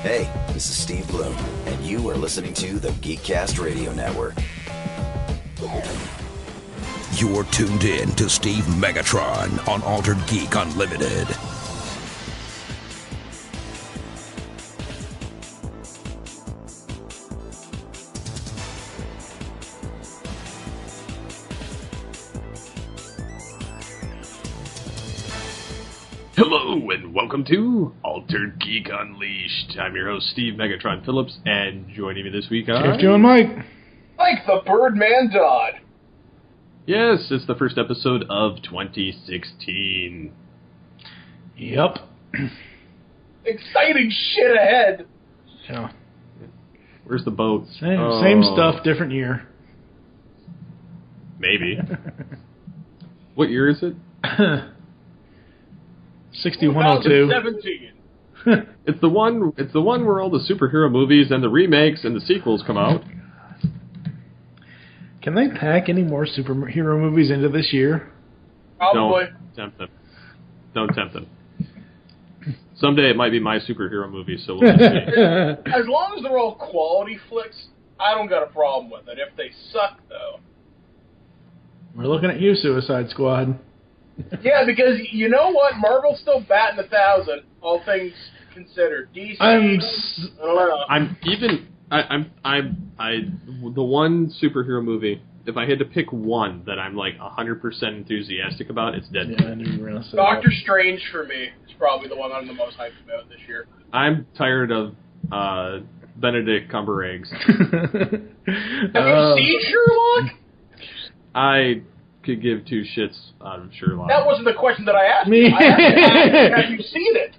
Hey, this is Steve Bloom, and you are listening to the Geekcast Radio Network. You're tuned in to Steve Megatron on Altered Geek Unlimited. Hello and welcome to Altered Geek Unleashed. I'm your host, Steve Megatron Phillips, and joining me this week are... Steve and Mike. Mike the Birdman Dodd. Yes, it's the first episode of 2016. Yep. Exciting shit ahead. Yeah. Where's the boat? Same stuff, different year. Maybe. What year is it? 6102. 2017. It's the one where all the superhero movies and the remakes and the sequels come out. Can they pack any more superhero movies into this year? Probably. Don't tempt them. Someday it might be my superhero movie, so we'll just see. As long as they're all quality flicks, I don't got a problem with it. If they suck, though. We're looking at you, Suicide Squad. Yeah, because you know what? Marvel's still batting 1,000, all things considered. DC, I don't know. The one superhero movie, if I had to pick one that I'm like 100% enthusiastic about, it's Deadpool. Yeah, I knew you were going to say Doctor Strange, for me, is probably the one I'm the most hyped about this year. I'm tired of Benedict Cumberbatch. Have you seen Sherlock? I could give two shits on Sherlock. That wasn't the question that I asked. Me. I asked, have you seen it?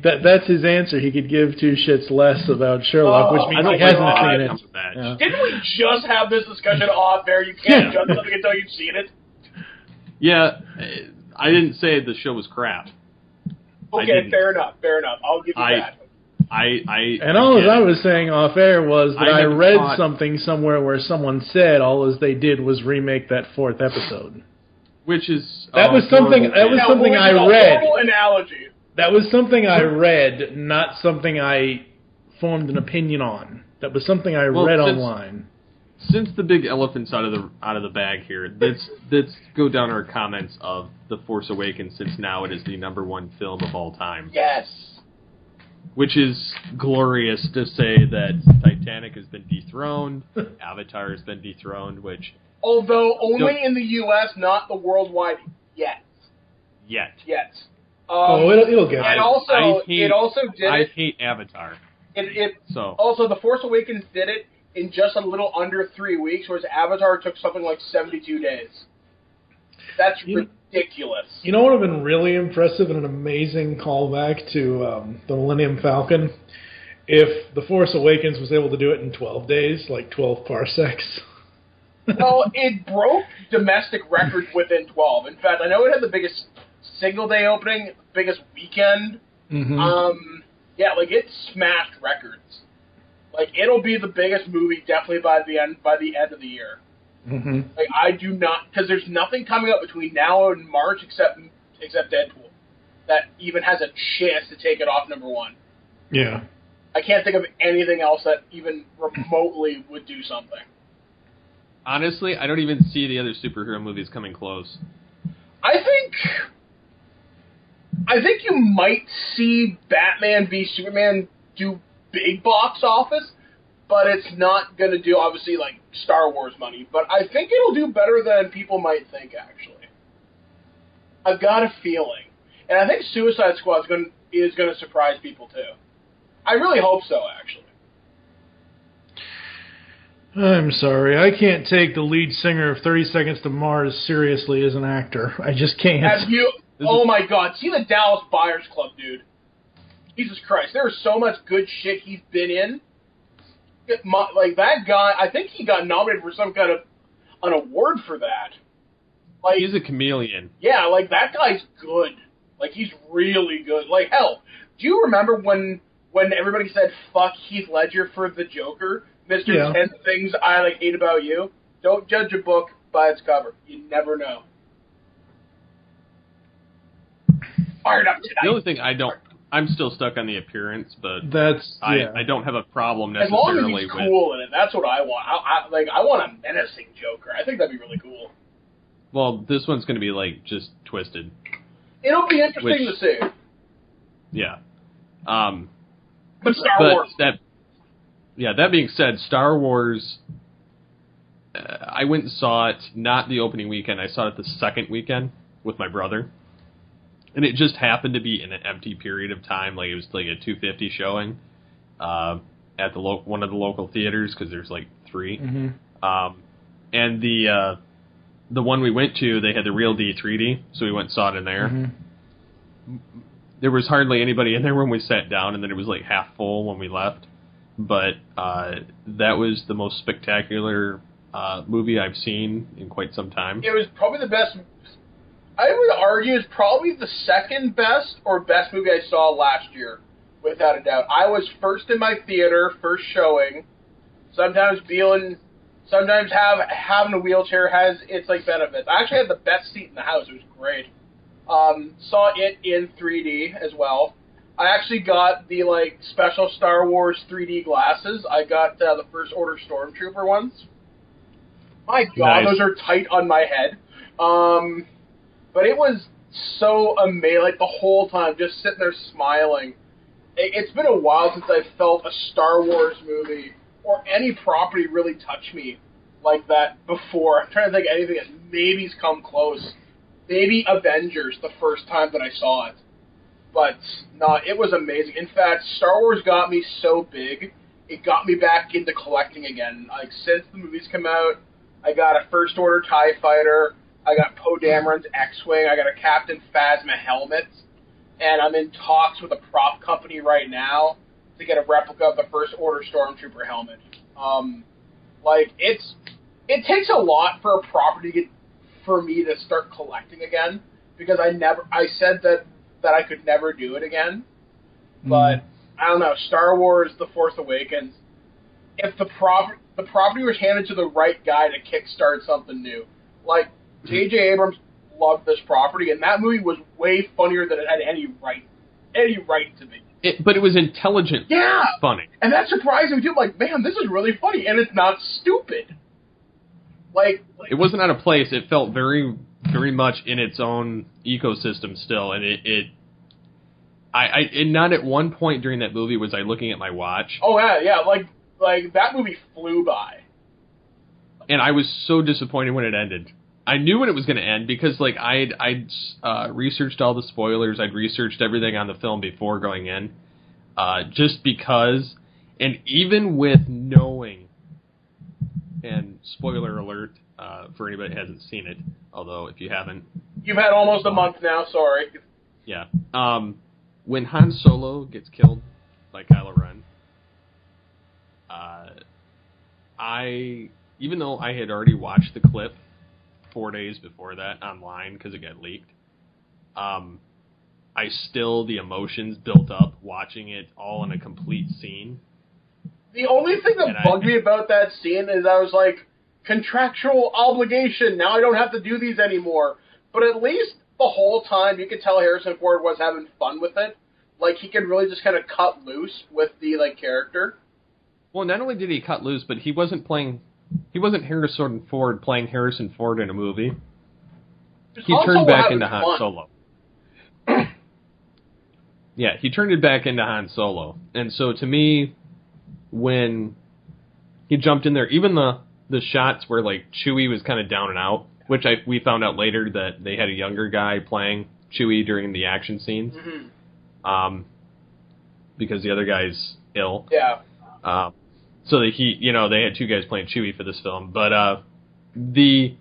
That's his answer. He could give two shits less about Sherlock, which means he hasn't seen it. Yeah. Didn't we just have this discussion off there? You can't judge something until you've seen it. Yeah, I didn't say the show was crap. Okay, fair enough. I'll give you that. And all I was saying off air was that I read something somewhere where someone said all as they did was remake that 4th episode. Which is that was something I read. Horrible analogy. That was something I read, not something I formed an opinion on. That was something I read online. Since the big elephant's out of the bag here, let's go down our comments of The Force Awakens, since now it is the #1 film of all time. Yes. Which is glorious to say that Titanic has been dethroned, Avatar has been dethroned, which... Although only in the U.S., not the worldwide yet. Yet. It'll get and it. I hate Avatar. Also, The Force Awakens did it in just a little under 3 weeks, whereas Avatar took something like 72 days. That's ridiculous. You know what would have been really impressive and an amazing callback to the Millennium Falcon? If The Force Awakens was able to do it in 12 days, like 12 parsecs. Well, it broke domestic records within 12. In fact, I know it had the biggest single-day opening, biggest weekend. Mm-hmm. It smashed records. Like, it'll be the biggest movie definitely by the end of the year. Mm-hmm. Like, I do not, because there's nothing coming up between now and March except Deadpool that even has a chance to take it off #1. Yeah. I can't think of anything else that even remotely would do something. Honestly, I don't even see the other superhero movies coming close. I think you might see Batman v Superman do big box office, but it's not going to do, obviously, like, Star Wars money. But I think it'll do better than people might think, actually. I've got a feeling. And I think Suicide Squad is going to surprise people, too. I really hope so, actually. I'm sorry. I can't take the lead singer of 30 Seconds to Mars seriously as an actor. I just can't. Have you... Oh, my God. See the Dallas Buyers Club, dude. Jesus Christ. There is so much good shit he's been in. Like, that guy, I think he got nominated for some kind of an award for that. Like, he's a chameleon. Yeah, like, that guy's good. Like, he's really good. Like, hell, do you remember when everybody said, fuck Heath Ledger for the Joker? Mr. 10 Things I Hate About You? Don't judge a book by its cover. You never know. Fired up tonight. The only thing I I'm still stuck on the appearance, but I don't have a problem as long necessarily as he's cool in it. That's what I want. I want a menacing Joker. I think that'd be really cool. Well, this one's going to be like just twisted. It'll be interesting to see. Yeah. But Star Wars. That being said, Star Wars. I went and saw it not the opening weekend. I saw it the second weekend with my brother. And it just happened to be in an empty period of time. Like, it was like a 2:50 showing at one of the local theaters, because there's like 3. Mm-hmm. And the one we went to, they had the real D 3D, so we went and saw it in there. Mm-hmm. There was hardly anybody in there when we sat down, and then it was like half full when we left. But that was the most spectacular movie I've seen in quite some time. It was probably the best. I would argue it's probably the second best or best movie I saw last year, without a doubt. I was first in my theater, first showing. Sometimes having a wheelchair has its like benefits. I actually had the best seat in the house. It was great. Saw it in 3D as well. I actually got the like special Star Wars 3D glasses. I got the First Order Stormtrooper ones. My God, nice. Those are tight on my head. But it was so amazing, like the whole time, just sitting there smiling. It's been a while since I felt a Star Wars movie or any property really touch me like that before. I'm trying to think of anything that maybe's come close. Maybe Avengers, the first time that I saw it. But, no, it was amazing. In fact, Star Wars got me so big, it got me back into collecting again. Like, since the movies come out, I got a First Order TIE Fighter, I got Poe Dameron's X-Wing, I got a Captain Phasma helmet, and I'm in talks with a prop company right now to get a replica of the First Order Stormtrooper helmet. It takes a lot for a property for me to start collecting again, because I said that I could never do it again. But, I don't know, Star Wars The Force Awakens, if the property was handed to the right guy to kickstart something new, like, J.J. Abrams loved this property, and that movie was way funnier than it had any right to be. But it was intelligent. Yeah, funny, and that surprised me too. I'm like, man, this is really funny, and it's not stupid. Like it wasn't out of place. It felt very, very much in its own ecosystem still, and and not at one point during that movie was I looking at my watch. Oh yeah, like that movie flew by, and I was so disappointed when it ended. I knew when it was going to end because, like, I'd researched all the spoilers. I'd researched everything on the film before going in, just because. And even with knowing, and spoiler alert for anybody that hasn't seen it, although if you haven't, you've had almost a month now. Sorry. Yeah. When Han Solo gets killed by Kylo Ren, even though I had already watched the clip 4 days before that online because it got leaked, the emotions built up watching it all in a complete scene. The only thing that bugged me about that scene is I was like, contractual obligation, now I don't have to do these anymore. But at least the whole time you could tell Harrison Ford was having fun with it. Like, he could really just kind of cut loose with the, like, character. Well, not only did he cut loose, but he wasn't Harrison Ford playing Harrison Ford in a movie. He turned back into Han Solo. Yeah, he turned it back into Han Solo. And so to me, when he jumped in there, even the shots where like Chewie was kind of down and out, which we found out later that they had a younger guy playing Chewie during the action scenes, because the other guy's ill. Yeah. So that they had 2 guys playing Chewie for this film, but the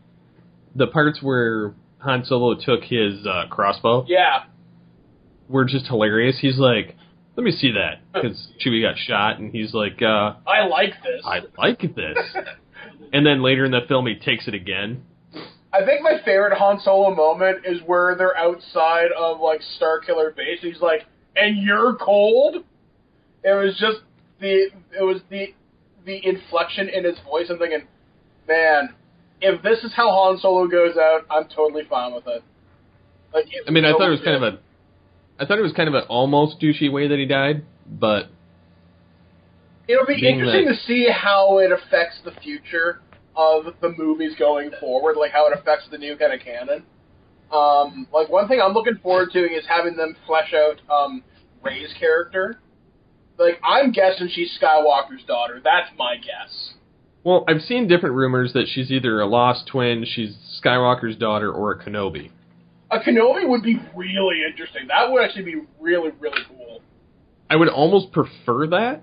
parts where Han Solo took his crossbow, were just hilarious. He's like, "Let me see that," because Chewie got shot, and he's like, "I like this. I like this." And then later in the film, he takes it again. I think my favorite Han Solo moment is where they're outside of like Starkiller Base, and he's like, "And you're cold." It was just the inflection in his voice. I'm thinking, man, if this is how Han Solo goes out, I'm totally fine with it. Like, I thought it was kind of I thought it was kind of an almost douchey way that he died, but it'll be interesting to see how it affects the future of the movies going forward, like how it affects the new kind of canon. Like, one thing I'm looking forward to is having them flesh out Rey's character. Like, I'm guessing she's Skywalker's daughter. That's my guess. Well, I've seen different rumors that she's either a lost twin, she's Skywalker's daughter, or a Kenobi. A Kenobi would be really interesting. That would actually be really, really cool. I would almost prefer that.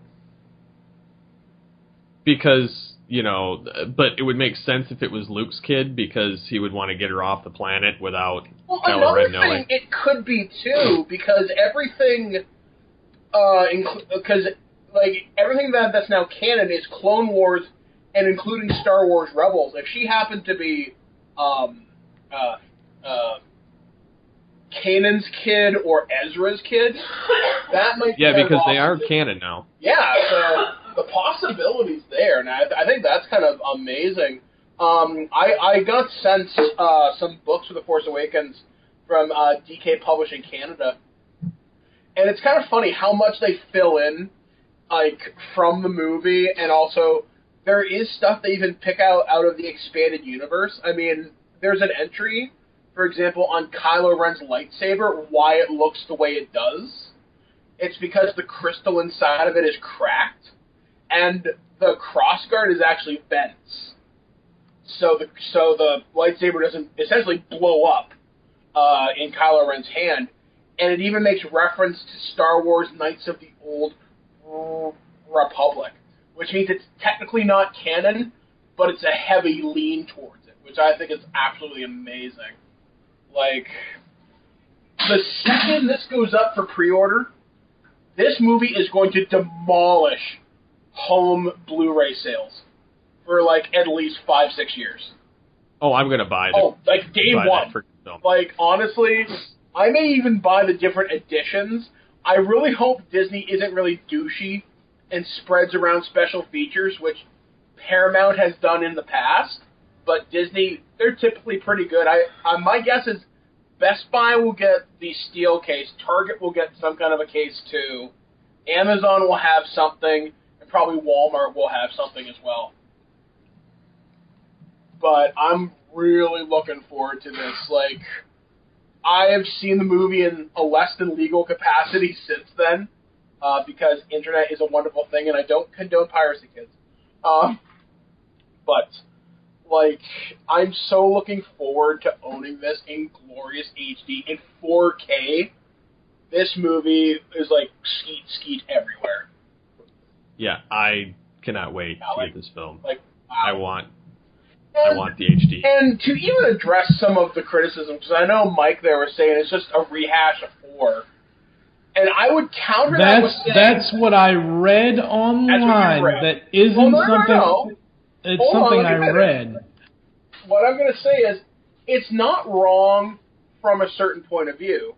Because, you know, but it would make sense if it was Luke's kid, because he would want to get her off the planet without Kylo Ren knowing. It could be, too, because everything... everything that's now canon is Clone Wars, and including Star Wars Rebels. If she happened to be Kanan's kid or Ezra's kid, that might be because they are canon now. Yeah, so the possibilities there, and I think that's kind of amazing. I got sent some books for The Force Awakens from DK Publishing Canada. And it's kind of funny how much they fill in, like, from the movie, and also there is stuff they even pick out of the expanded universe. I mean, there's an entry, for example, on Kylo Ren's lightsaber, why it looks the way it does. It's because the crystal inside of it is cracked, and the crossguard is actually bent. So the lightsaber doesn't essentially blow up in Kylo Ren's hand. And it even makes reference to Star Wars Knights of the Old Republic, which means it's technically not canon, but it's a heavy lean towards it, which I think is absolutely amazing. Like, the second this goes up for pre-order, this movie is going to demolish home Blu-ray sales for, like, at least 5-6 years. Oh, I'm going to buy it. Like, day one. Like, honestly... I may even buy the different editions. I really hope Disney isn't really douchey and spreads around special features, which Paramount has done in the past. But Disney, they're typically pretty good. My guess is Best Buy will get the steel case. Target will get some kind of a case too. Amazon will have something, and probably Walmart will have something as well. But I'm really looking forward to this. Like, I have seen the movie in a less than legal capacity since then, because internet is a wonderful thing, and I don't condone piracy, kids. But, like, I'm so looking forward to owning this in glorious HD in 4K. This movie is like skeet everywhere. Yeah, I cannot wait to get this film. Like, wow. I want the HD. And to even address some of the criticism, because I know Mike there was saying it's just a rehash of 4. And I would counter that with saying... That's what I read online. That isn't something... No. It's something I read. What I'm going to say is, it's not wrong from a certain point of view.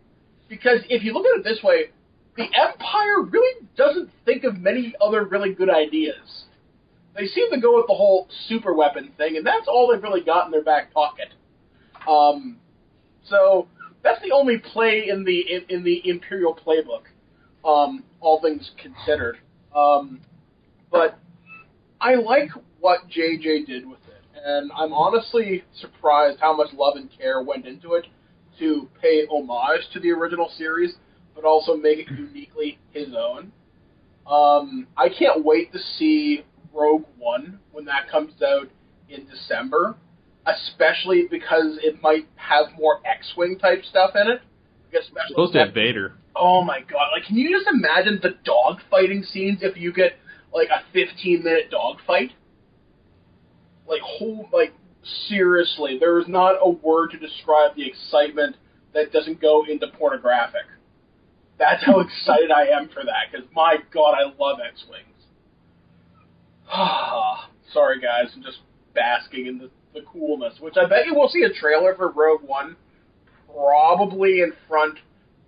Because if you look at it this way, the Empire really doesn't think of many other really good ideas. They seem to go with the whole super weapon thing, and that's all they've really got in their back pocket. So that's the only play in the Imperial playbook, all things considered. But I like what JJ did with it, and I'm honestly surprised how much love and care went into it to pay homage to the original series, but also make it uniquely his own. I can't wait to see Rogue One when that comes out in December, especially because it might have more X-Wing type stuff in it. It's supposed to have Vader. Oh my god, like, can you just imagine the dogfighting scenes if you get, like, a 15-minute dogfight? Like, seriously, there is not a word to describe the excitement that doesn't go into pornographic. That's how excited I am for that, because, my god, I love X-Wings. Sorry, guys, I'm just basking in the coolness, which I bet you will see a trailer for Rogue One probably in front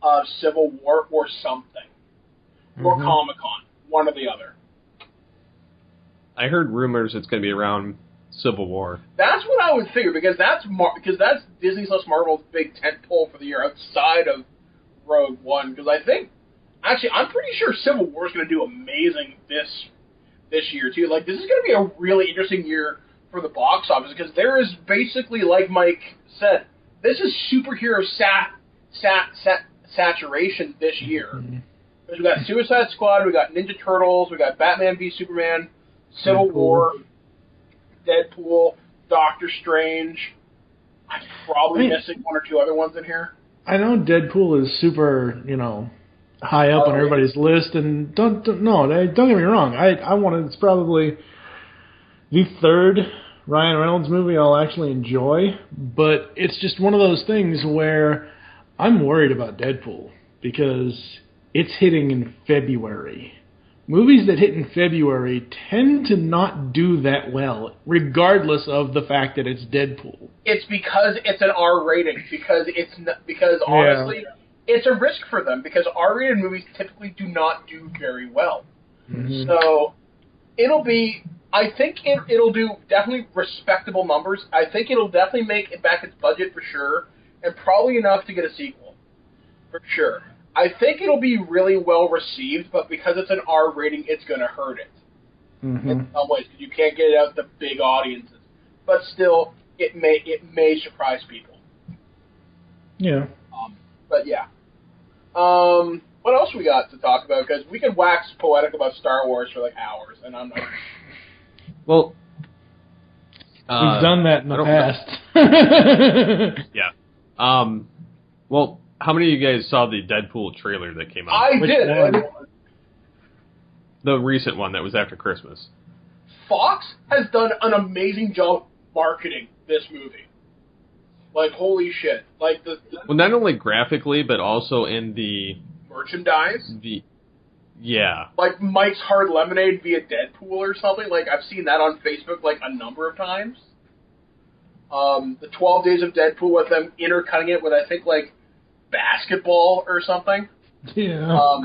of Civil War or something. Or Comic-Con, one or the other. I heard rumors it's going to be around Civil War. That's what I would figure, because that's Disney + Marvel's big tentpole for the year outside of Rogue One, because I think, actually, I'm pretty sure Civil War is going to do amazing this year, too. Like, this is going to be a really interesting year for the box office, because there is basically, like Mike said, this is superhero saturation this year. Mm-hmm. We got Suicide Squad, we got Ninja Turtles, we got Batman v Superman, Civil War, Deadpool, Doctor Strange. I'm probably missing one or two other ones in here. I know Deadpool is super, high up on everybody's list, and don't get me wrong. I want it's probably the third Ryan Reynolds movie I'll actually enjoy, but it's just one of those things where I'm worried about Deadpool because it's hitting in February. Movies that hit in February tend to not do that well, regardless of the fact that it's Deadpool. It's because it's an R rating. Because honestly, it's a risk for them. Because R-rated movies typically do not do very well. Mm-hmm. So it'll be. I think it'll do definitely respectable numbers. I think it'll definitely make it back its budget for sure, and probably enough to get a sequel for sure. I think it'll be really well received, but because it's an R rating, it's going to hurt it in some ways, because you can't get it out to big audiences. But still, it may surprise people. Yeah. But yeah. What else we got to talk about? Because we could wax poetic about Star Wars for like hours, and I'm not. Well, we've done that in the past. Yeah. Well. How many of you guys saw the Deadpool trailer that came out? I did. The recent one that was after Christmas. Fox has done an amazing job marketing this movie. Like, holy shit. Like well, not only graphically, but also in the merchandise. Yeah. Like Mike's Hard Lemonade via Deadpool or something. Like, I've seen that on Facebook like a number of times. The 12 Days of Deadpool with them intercutting it with, I think, like, basketball or something. Yeah.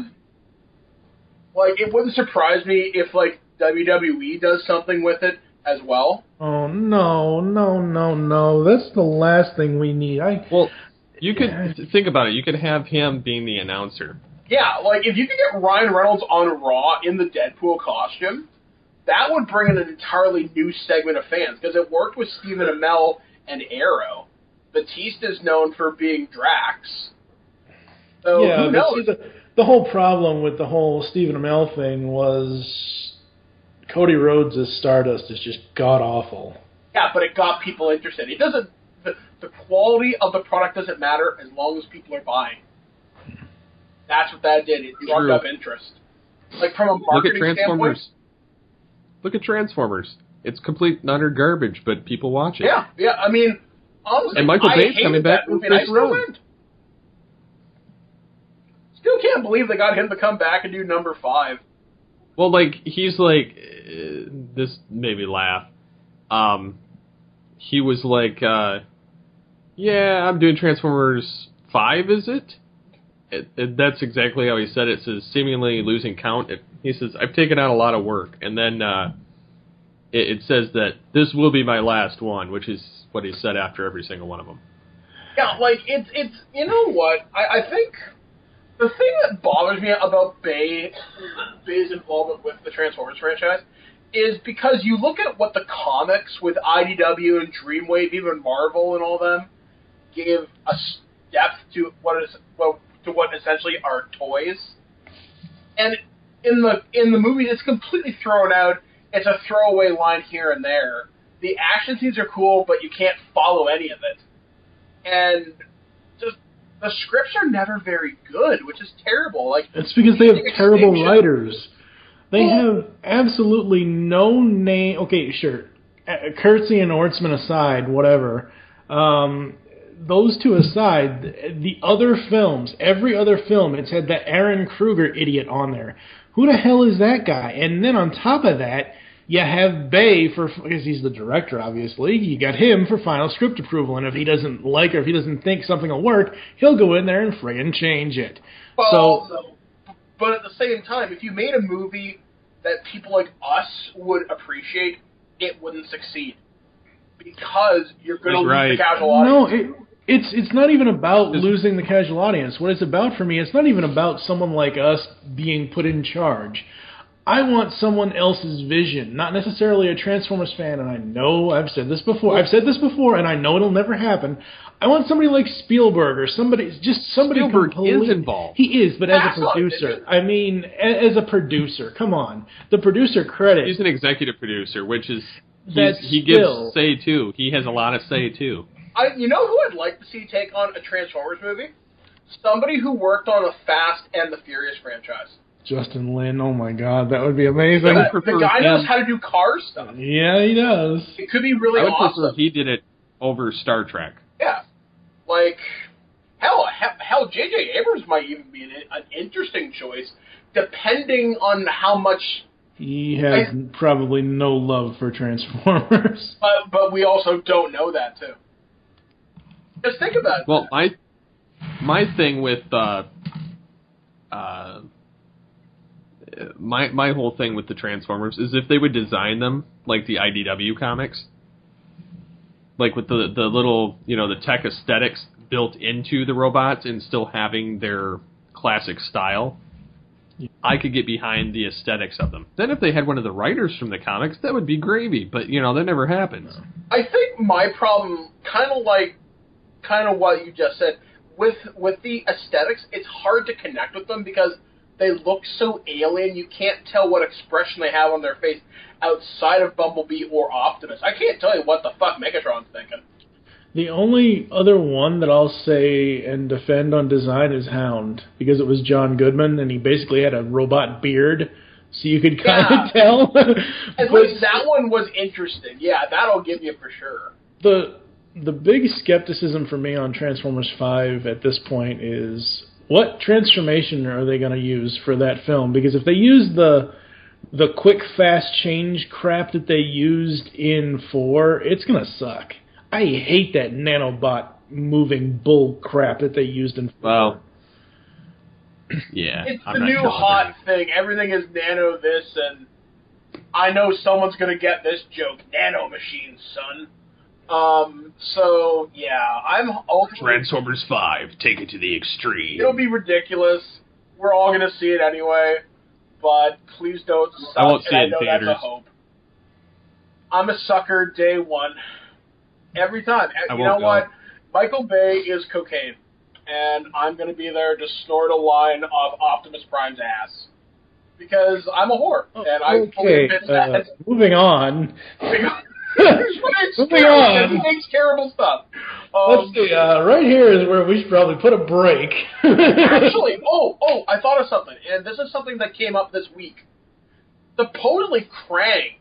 Like, it wouldn't surprise me if, like, WWE does something with it as well. Oh, no. That's the last thing we need. Well, you could think about it. You could have him being the announcer. Yeah, like, if you could get Ryan Reynolds on Raw in the Deadpool costume, that would bring in an entirely new segment of fans, because it worked with Stephen Amell and Arrow. Batista's known for being Drax. So, yeah, who knows? But see, the whole problem with the whole Stephen Amell thing was Cody Rhodes as Stardust is just god-awful. Yeah, but it got people interested. It doesn't. The quality of the product doesn't matter as long as people are buying. That's what that did. It drummed up interest. Like, from a marketing standpoint. Look at Transformers. It's complete and utter garbage, but people watch it. Yeah. I mean, honestly, and Michael Bay's coming back from Fifth Round. Still can't believe they got him to come back and do number 5. Well, like, he's like, this made me laugh. He was like, yeah, I'm doing Transformers 5, is it? That's exactly how he said it. It says, seemingly losing count. He says, I've taken out a lot of work. And then it says that this will be my last one, which is what he said after every single one of them. Yeah, like, it's you know what? I think the thing that bothers me about Bay's involvement with the Transformers franchise is because you look at what the comics with IDW and Dreamwave, even Marvel and all them, give a depth to what essentially are toys. And in the movies, it's completely thrown out. It's a throwaway line here and there. The action scenes are cool, but you can't follow any of it. And just the scripts are never very good, which is terrible. Like, it's because they have terrible writers. They have absolutely no name. Okay, sure. Kurtzy and Ortzman aside, whatever. Those two aside, the other films, every other film, it's had that Aaron Kruger idiot on there. Who the hell is that guy? And then on top of that, you have Bay because he's the director, obviously. You got him for final script approval, and if he doesn't like or if he doesn't think something will work, he'll go in there and friggin' change it. But at the same time, if you made a movie that people like us would appreciate, it wouldn't succeed. Because you're going to lose the casual audience. It's not even about losing the casual audience. What it's about for me, it's not even about someone like us being put in charge. I want someone else's vision, not necessarily a Transformers fan, and I know I've said this before, and I know it'll never happen. I want somebody like Spielberg or somebody Spielberg is involved. He is, but as a producer. I mean, as a producer, come on. The producer credit. He's an executive producer, which is, he gives say too. He has a lot of say too. You know who I'd like to see take on a Transformers movie? Somebody who worked on the Fast and the Furious franchise. Justin Lin, oh my god, that would be amazing. The guy knows how to do car stuff. Yeah, he does. It could be really awesome. I would prefer he did it over Star Trek. Yeah. Like, hell, J.J. Abrams might even be an interesting choice, depending on how much... He has probably no love for Transformers. But we also don't know that, too. Just think about it. Well, my thing with... My whole thing with the Transformers is if they would design them like the IDW comics, like with the little, the tech aesthetics built into the robots and still having their classic style, I could get behind the aesthetics of them. Then if they had one of the writers from the comics, that would be gravy, but, that never happens. I think my problem, kind of what you just said, with the aesthetics, it's hard to connect with them because they look so alien, you can't tell what expression they have on their face outside of Bumblebee or Optimus. I can't tell you what the fuck Megatron's thinking. The only other one that I'll say and defend on design is Hound, because it was John Goodman, and he basically had a robot beard, so you could kind of tell. At least that one was interesting. Yeah, that'll give you for sure. The big skepticism for me on Transformers 5 at this point is... what transformation are they going to use for that film? Because if they use the quick, fast change crap that they used in 4, it's going to suck. I hate that nanobot moving bull crap that they used in 4. Well, yeah. It's the new hot thing. Everything is nano this, and I know someone's going to get this joke. Nano machines, son. So, yeah, I'm ultimately... Transformers 5, take it to the extreme. It'll be ridiculous. We're all going to see it anyway, but please don't suck. I won't see it in theaters. theaters. That's a hope. I'm a sucker day one. Every time. You know what? Michael Bay is cocaine, and I'm going to be there to snort a line of Optimus Prime's ass. Because I'm a whore, and I fully admit that. Moving on. Moving on. He makes terrible stuff. Let's see. Right here is where we should probably put a break. Actually, I thought of something, and this is something that came up this week. Supposedly, Krang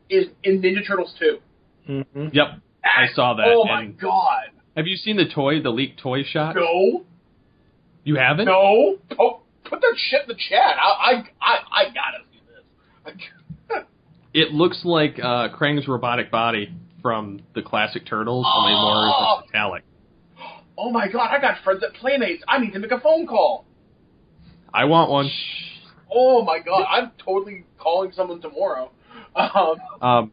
is in Ninja Turtles 2. Mm-hmm. Yep, I saw that. Oh my god! Have you seen the leaked toy shot? No. You haven't? No. Oh, put that shit in the chat. I gotta see this. It looks like Krang's robotic body from the classic Turtles, only more metallic. Oh my god, I got friends at Playmates. I need to make a phone call. I want one. Oh my god, I'm totally calling someone tomorrow. I'm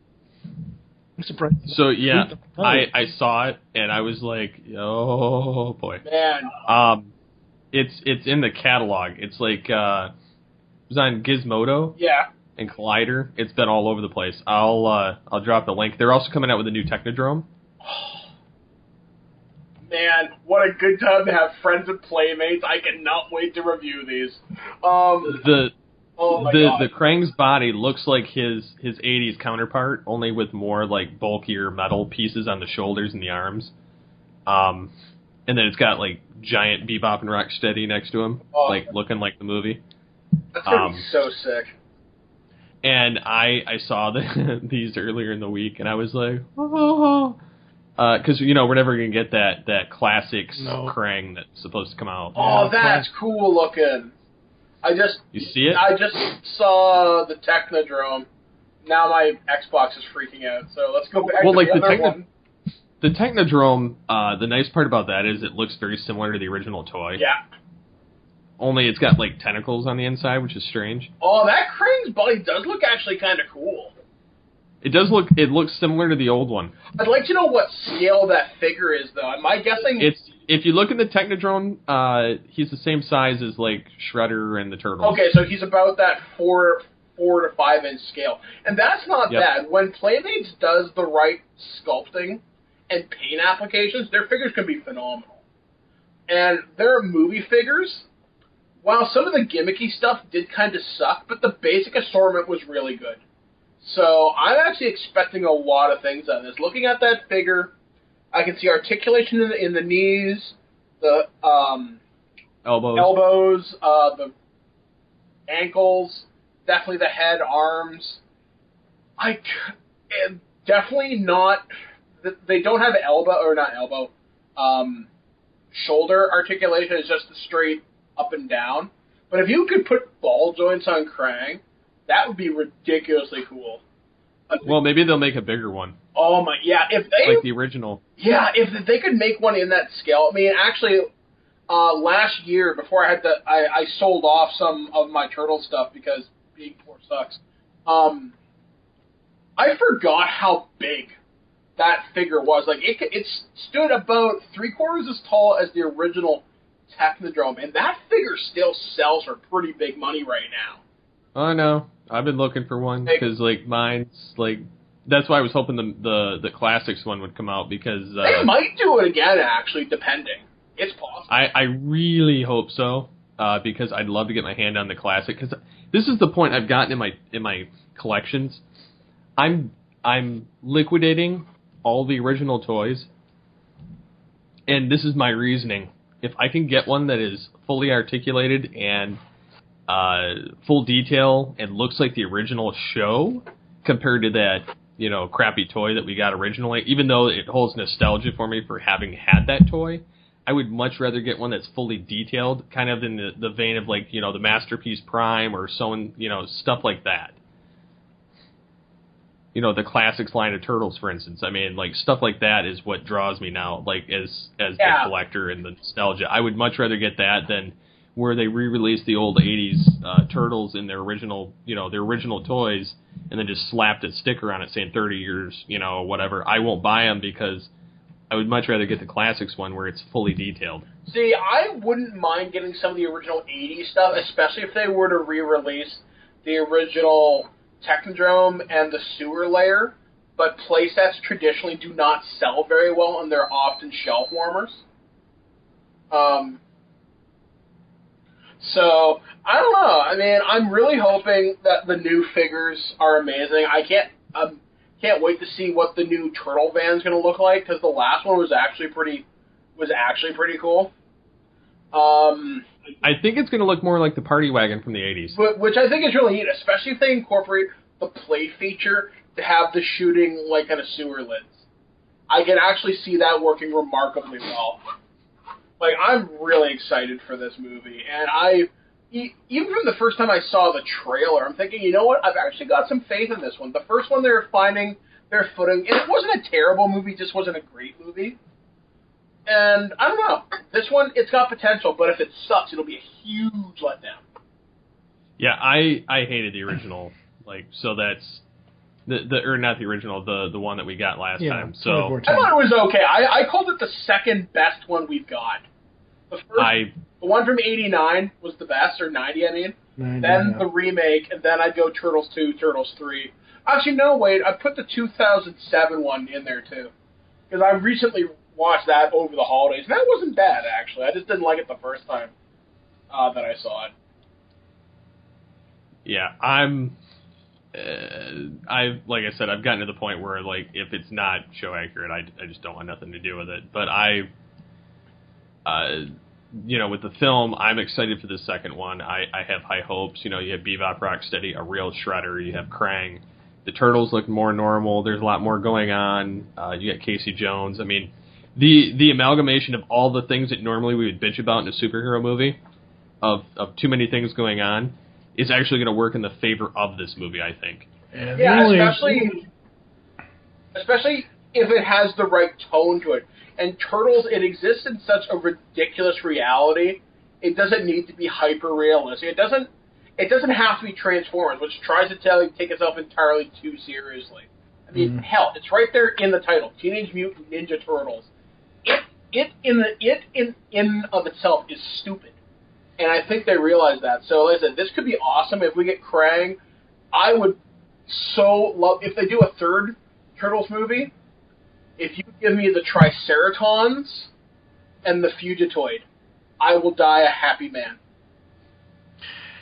surprised. So yeah, I saw it and I was like, oh boy. Man. It's in the catalog. It's like it was on Gizmodo. Yeah. And Collider. It's been all over the place. I'll drop the link. They're also coming out with a new Technodrome. Man, what a good time to have friends and Playmates. I cannot wait to review these. The God. Krang's body looks like his 80s counterpart, only with more like bulkier metal pieces on the shoulders and the arms. And then it's got like giant Bebop and Rocksteady next to him, like looking like the movie. That's gonna be so sick. And I saw these earlier in the week, and I was like, oh. Because, we're never going to get that classic Krang that's supposed to come out. Oh, that's cool looking. You see it? I just saw the Technodrome. Now my Xbox is freaking out, so let's go back to the other one. The Technodrome, the nice part about that is it looks very similar to the original toy. Yeah. Only it's got, like, tentacles on the inside, which is strange. Oh, that Krang's body does look actually kind of cool. It does look. It looks similar to the old one. I'd like to know what scale that figure is, though. Am I guessing? It's if you look at the Technodrome, he's the same size as like Shredder and the Turtles. Okay, so he's about that 4 to 5 inch scale, and that's not bad. When Playmates does the right sculpting and paint applications, their figures can be phenomenal. And their movie figures, while some of the gimmicky stuff did kind of suck, but the basic assortment was really good. So I'm actually expecting a lot of things on this. Looking at that figure, I can see articulation in the knees, the elbows, the ankles, definitely the head, arms. Definitely not. They don't have shoulder articulation. It's just the straight up and down. But if you could put ball joints on Krang, that would be ridiculously cool. Well, maybe they'll make a bigger one. Oh my, yeah! If they like the original. Yeah, if they could make one in that scale. I mean, actually, last year before I had I sold off some of my turtle stuff because being poor sucks. I forgot how big that figure was. Like it stood about 3/4 as tall as the original Technodrome, and that figure still sells for pretty big money right now. I know. I've been looking for one because like mine's like that's why I was hoping the classics one would come out because they might do it again. Actually, depending, it's possible. I really hope so because I'd love to get my hand on the classic because this is the point I've gotten in my collections. I'm liquidating all the original toys, and this is my reasoning. If I can get one that is fully articulated and full detail and looks like the original show compared to that, crappy toy that we got originally, even though it holds nostalgia for me for having had that toy, I would much rather get one that's fully detailed, kind of in the vein of like, the Masterpiece Prime or stuff like that. The classics line of Turtles, for instance. I mean, like, stuff like that is what draws me now, like, as the collector and the nostalgia. I would much rather get that than where they re-released the old 80s Turtles in their original, their original toys, and then just slapped a sticker on it saying 30 years, whatever. I won't buy them because I would much rather get the classics one where it's fully detailed. See, I wouldn't mind getting some of the original 80s stuff, especially if they were to re-release the original Technodrome and the sewer layer, but playsets traditionally do not sell very well, and they're often shelf warmers. So, I don't know. I mean, I'm really hoping that the new figures are amazing. I can't wait to see what the new Turtle van's going to look like, because the last one was actually pretty cool. I think it's going to look more like the Party Wagon from the 80s. Which I think is really neat, especially if they incorporate the play feature to have the shooting like on a sewer lens. I can actually see that working remarkably well. Like, I'm really excited for this movie, and even from the first time I saw the trailer, I'm thinking, you know what, I've actually got some faith in this one. The first one, they were finding their footing, and it wasn't a terrible movie, it just wasn't a great movie. And, I don't know, this one, it's got potential, but if it sucks, it'll be a huge letdown. Yeah, I hated the original, like, so that's... or not the original, the one that we got last time. So I thought it was okay. I called it the second best one we've got. The first, the one from '89 was the best, or '90, I mean. 90, then the remake, and then I'd go Turtles 2, Turtles 3. Actually, no, wait, I put the 2007 one in there too, because I recently watched that over the holidays. And that wasn't bad, actually. I just didn't like it the first time that I saw it. Yeah, like I said, I've gotten to the point where, like, if it's not show accurate, I just don't want nothing to do with it. But with the film, I'm excited for the second one. I have high hopes. You have Bebop, Rocksteady, a real Shredder. You have Krang. The Turtles look more normal. There's a lot more going on. You got Casey Jones. I mean, the amalgamation of all the things that normally we would bitch about in a superhero movie, of too many things going on, is actually going to work in the favor of this movie, I think. Yeah, especially if it has the right tone to it. And Turtles, it exists in such a ridiculous reality. It doesn't need to be hyper realistic. It doesn't have to be Transformers, which tries to take itself entirely too seriously. mean, hell, it's right there in the title, Teenage Mutant Ninja Turtles. It in of itself is stupid, and I think they realize that. So, like I said, this could be awesome if we get Krang. I would so love if they do a third Turtles movie. If you give me the Triceratons and the Fugitoid, I will die a happy man.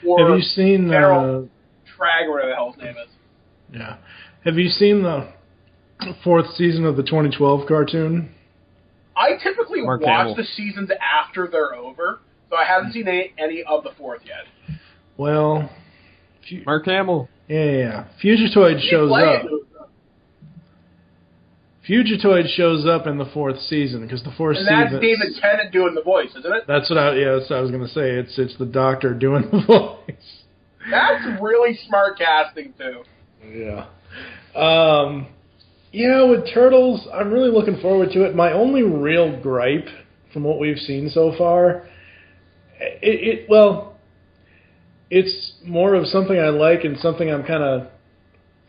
Or have you seen Carol Trag, or whatever the hell his name is? Yeah. Have you seen the 4th season of the 2012 cartoon? I typically Mark watch Hamill. the seasons after they're over, so I haven't seen any of the 4th yet. Well, Mark Hamill. yeah. Fugitoid shows up. Fugitoid shows up in the 4th season because the 4th And season. that's David Tennant doing the voice, isn't it? That's what I was going to say. It's the Doctor doing the voice. That's really smart casting too. Yeah. Yeah, with Turtles, I'm really looking forward to it. My only real gripe from what we've seen so far, it's more of something I like and something I'm kind of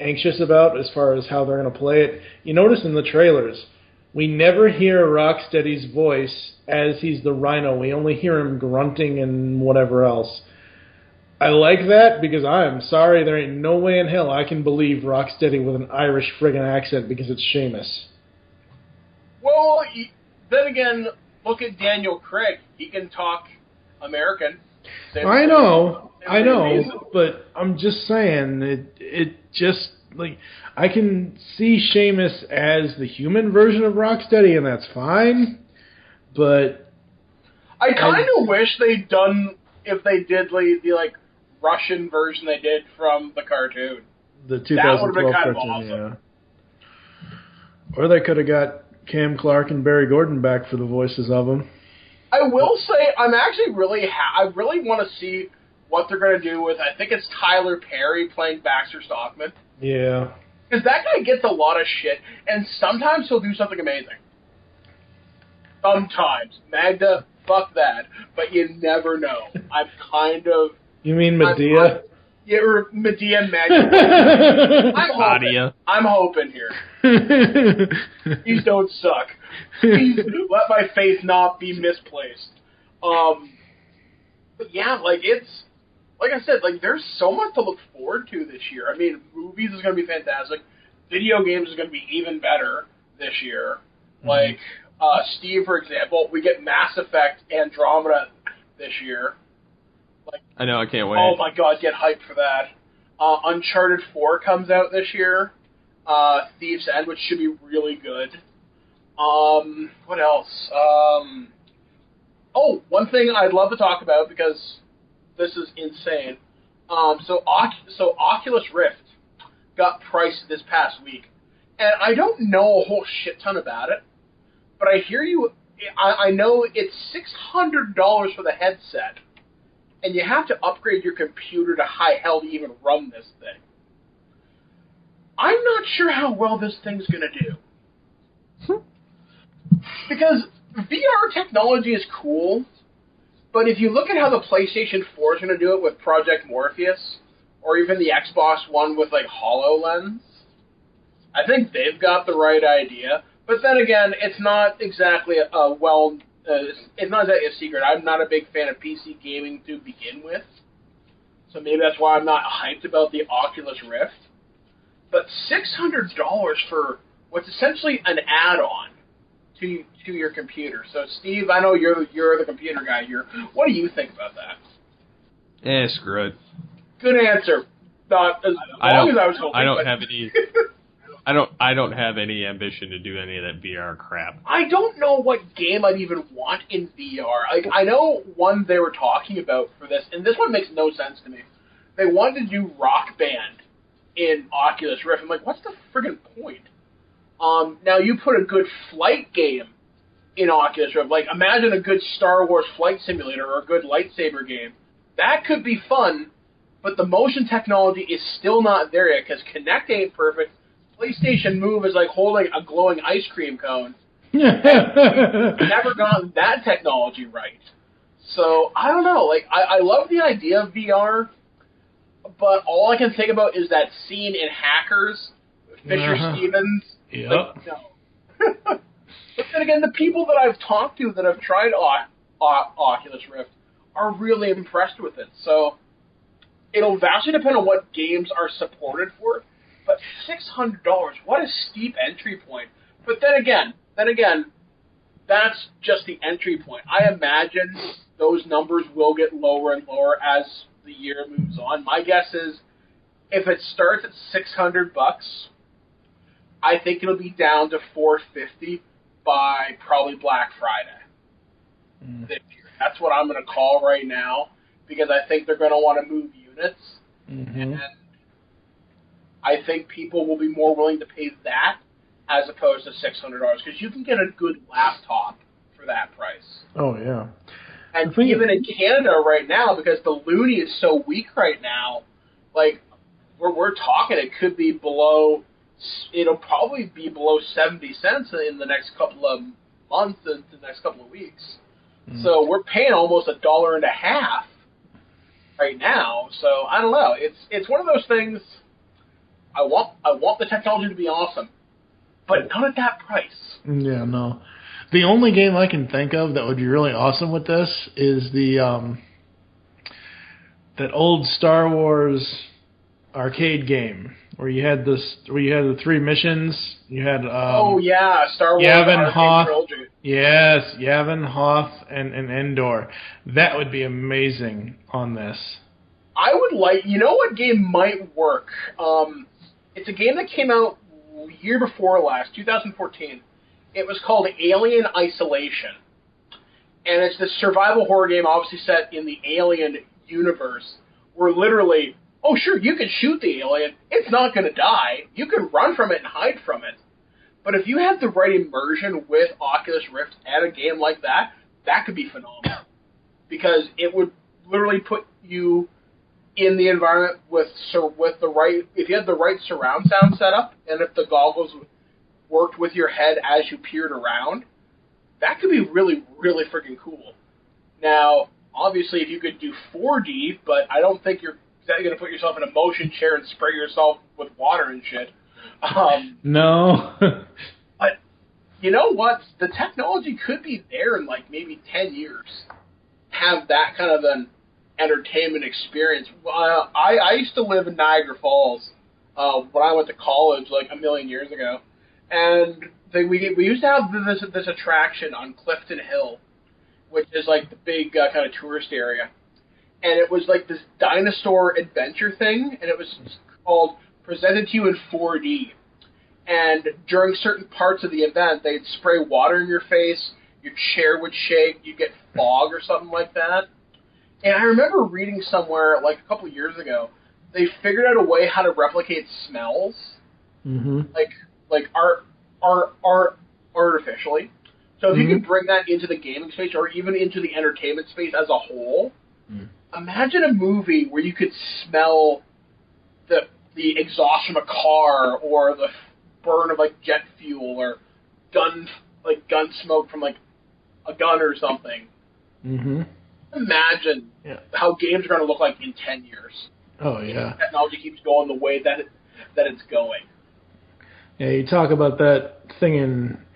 anxious about as far as how they're going to play it. You notice in the trailers, we never hear Rocksteady's voice as he's the Rhino. We only hear him grunting and whatever else. I like that because I'm sorry, there ain't no way in hell I can believe Rocksteady with an Irish friggin' accent because it's Seamus. Well, then again, look at Daniel Craig. He can talk American. I know, but I'm just saying, it just, like, I can see Seamus as the human version of Rocksteady, and that's fine, but... I kind of wish they'd done, if they did the like, Russian version they did from the cartoon. The 2012 kind of cartoon, awesome. Yeah. Or they could have got Cam Clark and Barry Gordon back for the voices of them. I will say, I'm actually really I really want to see what they're going to do with, I think it's Tyler Perry playing Baxter Stockman. Yeah. Because that guy gets a lot of shit, and sometimes he'll do something amazing. Sometimes. Magda, fuck that. But you never know. I'm kind of... You mean Medea? Yeah, or Medea and Magda. I'm hoping here. Please don't suck. Please let my faith not be misplaced. But yeah, it's... Like I said, there's so much to look forward to this year. I mean, movies is going to be fantastic. Video games is going to be even better this year. Mm-hmm. Steve, for example, we get Mass Effect Andromeda this year. I know, I can't wait. Oh my god, get hyped for that. Uncharted 4 comes out this year. Thief's End, which should be really good. What else? One thing I'd love to talk about, because this is insane. So Oculus Rift got priced this past week. And I don't know a whole shit ton about it, but I know it's $600 for the headset. And you have to upgrade your computer to high hell to even run this thing. I'm not sure how well this thing's going to do. Because VR technology is cool, but if you look at how the PlayStation 4 is going to do it with Project Morpheus, or even the Xbox One with HoloLens, I think they've got the right idea. But then again, it's not exactly it's not exactly a secret. I'm not a big fan of PC gaming to begin with, so maybe that's why I'm not hyped about the Oculus Rift. But $600 for what's essentially an add-on to your computer. So, Steve, I know you're the computer guy here. What do you think about that? Screw it. Good answer. Not as long as I was hoping. I don't have any. I don't have any ambition to do any of that VR crap. I don't know what game I'd even want in VR. I know one they were talking about for this, and this one makes no sense to me. They wanted to do Rock Band in Oculus Rift. I'm like, what's the friggin' point? Now you put a good flight game in Oculus Rift. Imagine a good Star Wars flight simulator or a good lightsaber game. That could be fun, but the motion technology is still not there yet because Kinect ain't perfect. PlayStation Move is like holding a glowing ice cream cone. We've never gotten that technology right. So, I don't know. I love the idea of VR, but all I can think about is that scene in Hackers Fisher Stevens. Yep. Like, no. But then again, the people that I've talked to that have tried Oculus Rift are really impressed with it. So it'll vastly depend on what games are supported for it. But $600, what a steep entry point. But then again, that's just the entry point. I imagine those numbers will get lower and lower as the year moves on. My guess is if it starts at $600, I think it'll be down to $450 by probably Black Friday this year. That's what I'm going to call right now because I think they're going to want to move units. And I think people will be more willing to pay that as opposed to $600 because you can get a good laptop for that price. Oh, yeah. And even in Canada right now, because the loonie is so weak right now, like, we're talking it could be below, it'll probably be below 70 cents in the next couple of months and the next couple of weeks. So we're paying almost $1.50 right now. So I don't know. It's one of those things. I want the technology to be awesome, but not at that price. Yeah, no. The only game I can think of that would be really awesome with this is the that old Star Wars arcade game where you had the 3 missions. You had Star Wars Yavin, Hoth. Trilogy. Yes, Yavin, Hoth, and Endor. That would be amazing on this. I would like. You know what game might work? It's a game that came out year before last, 2014. It was called Alien Isolation. And it's this survival horror game obviously set in the Alien universe where literally, oh sure, you can shoot the alien. It's not going to die. You can run from it and hide from it. But if you have the right immersion with Oculus Rift at a game like that, that could be phenomenal. Because it would literally put you in the environment with the right, if you had the right surround sound setup, and if the goggles worked with your head as you peered around, that could be really, really freaking cool. Now, obviously, if you could do 4D, but I don't think you're exactly going to put yourself in a motion chair and spray yourself with water and shit. No. But you know what? The technology could be there in like maybe 10 years. Have that kind of an entertainment experience. I used to live in Niagara Falls when I went to college like a million years ago. And we used to have this attraction on Clifton Hill, which is like the big kind of tourist area. And it was like this dinosaur adventure thing, and it was called Presented to You in 4D. And during certain parts of the event, they'd spray water in your face, your chair would shake, you'd get fog or something like that. And I remember reading somewhere, like a couple of years ago, they figured out a way how to replicate smells, like artificially. So if you could bring that into the gaming space or even into the entertainment space as a whole, imagine a movie where you could smell the exhaust from a car or the burn of like jet fuel or gun smoke from like a gun or something. Imagine how games are going to look like in 10 years. Oh yeah. If technology keeps going the way that it's going. Yeah, you talk about that thing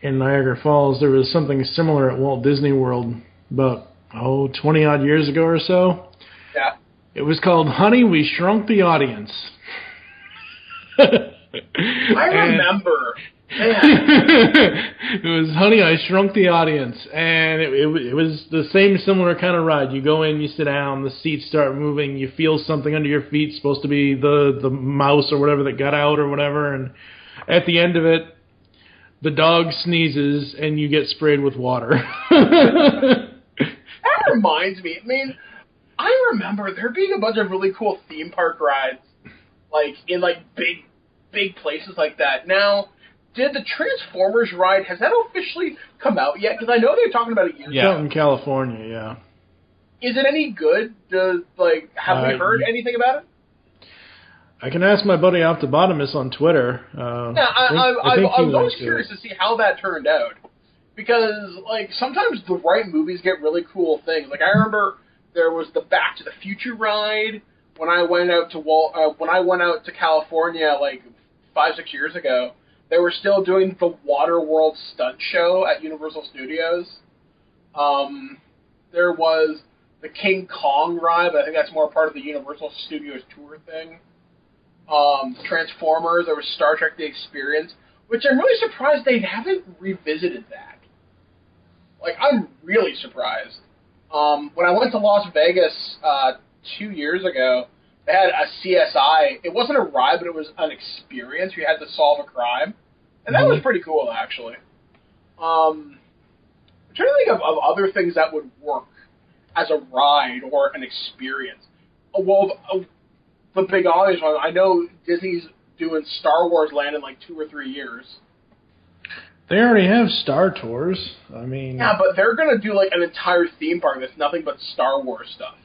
in Niagara Falls. There was something similar at Walt Disney World about 20 odd years ago or so. Yeah. It was called Honey, We Shrunk the Audience. I remember. It was Honey, I Shrunk the Audience, and it was the same similar kind of ride. You go in, you sit down, the seats start moving, you feel something under your feet, supposed to be the mouse or whatever that got out or whatever, and at the end of it, the dog sneezes and you get sprayed with water. That reminds me, I mean, I remember there being a bunch of really cool theme park rides, like in like big places like that. Now, did the Transformers ride, has that officially come out yet? Because I know they're talking about it years ago. Out in California, yeah. Is it any good? Have we heard anything about it? I can ask my buddy Optibotimus on Twitter. I was always curious to see how that turned out. Because, like, sometimes the right movies get really cool things. Like, I remember there was the Back to the Future ride when I went out to California, like, 5-6 years ago, they were still doing the Waterworld stunt show at Universal Studios. There was the King Kong ride, but I think that's more part of the Universal Studios tour thing. Transformers, there was Star Trek The Experience, which I'm really surprised they haven't revisited that. Like, I'm really surprised. When I went to Las Vegas 2 years ago, they had a CSI. It wasn't a ride, but it was an experience. You had to solve a crime. And that was pretty cool, actually. I'm trying to think of other things that would work as a ride or an experience. Well, the big obvious one, I know Disney's doing Star Wars Land in like 2 or 3 years. They already have Star Tours. I mean... Yeah, but they're going to do like an entire theme park that's nothing but Star Wars stuff.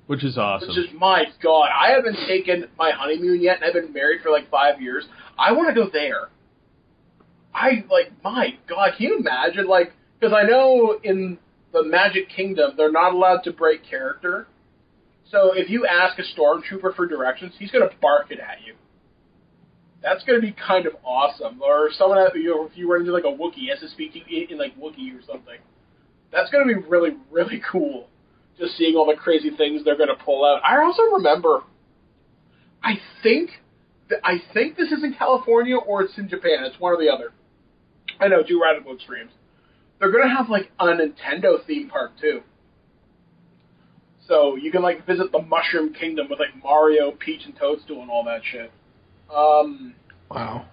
Which is awesome. Which is, my God, I haven't taken my honeymoon yet, and I've been married for like 5 years. I want to go there. My God, can you imagine, like, because I know in the Magic Kingdom, they're not allowed to break character. So if you ask a stormtrooper for directions, he's going to bark it at you. That's going to be kind of awesome. Or someone, if you run into like a Wookiee, he has to speak to you in like Wookiee or something. That's going to be really, really cool. Just seeing all the crazy things they're going to pull out. I also remember, I think this is in California or it's in Japan. It's one or the other. I know, two radical extremes. They're going to have like a Nintendo theme park too. So you can like visit the Mushroom Kingdom with like Mario, Peach, and Toadstool and all that shit. Wow.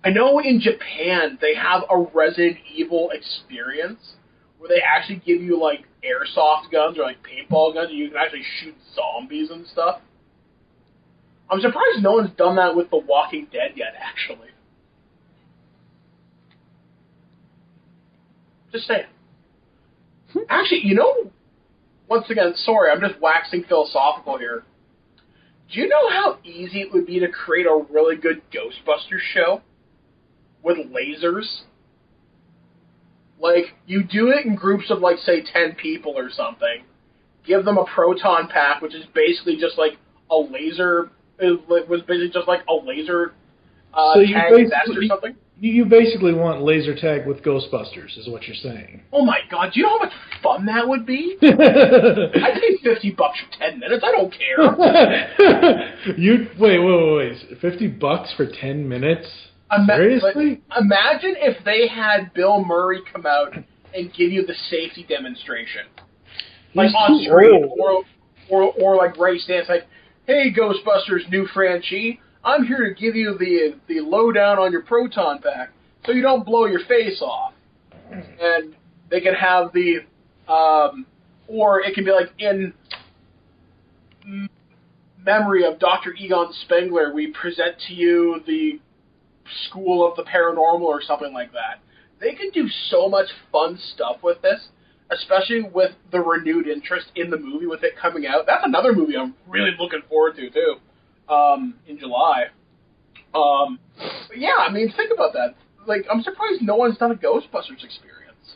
I know in Japan they have a Resident Evil experience where they actually give you like airsoft guns or like paintball guns and you can actually shoot zombies and stuff. I'm surprised no one's done that with The Walking Dead yet, actually. Just saying. Actually, you know, once again, sorry, I'm just waxing philosophical here. Do you know how easy it would be to create a really good Ghostbusters show with lasers? Like, you do it in groups of, like, say, 10 people or something. Give them a proton pack, which is basically just like a laser. It was basically just like a laser tag vest or something. You basically want laser tag with Ghostbusters, is what you're saying. Oh my God! Do you know how much fun that would be? I'd pay $50 for 10 minutes. I don't care. Wait! $50 for 10 minutes? Seriously? Imagine if they had Bill Murray come out and give you the safety demonstration, like on screen, or like Ray Stantz, like, "Hey, Ghostbusters new Franchi, I'm here to give you the lowdown on your proton pack, so you don't blow your face off." And they can have the, or it can be like in memory of Dr. Egon Spengler, we present to you the School of the Paranormal or something like that. They can do so much fun stuff with this, especially with the renewed interest in the movie with it coming out. That's another movie I'm really looking forward to, too, in July. But yeah, I mean, think about that. Like, I'm surprised no one's done a Ghostbusters experience.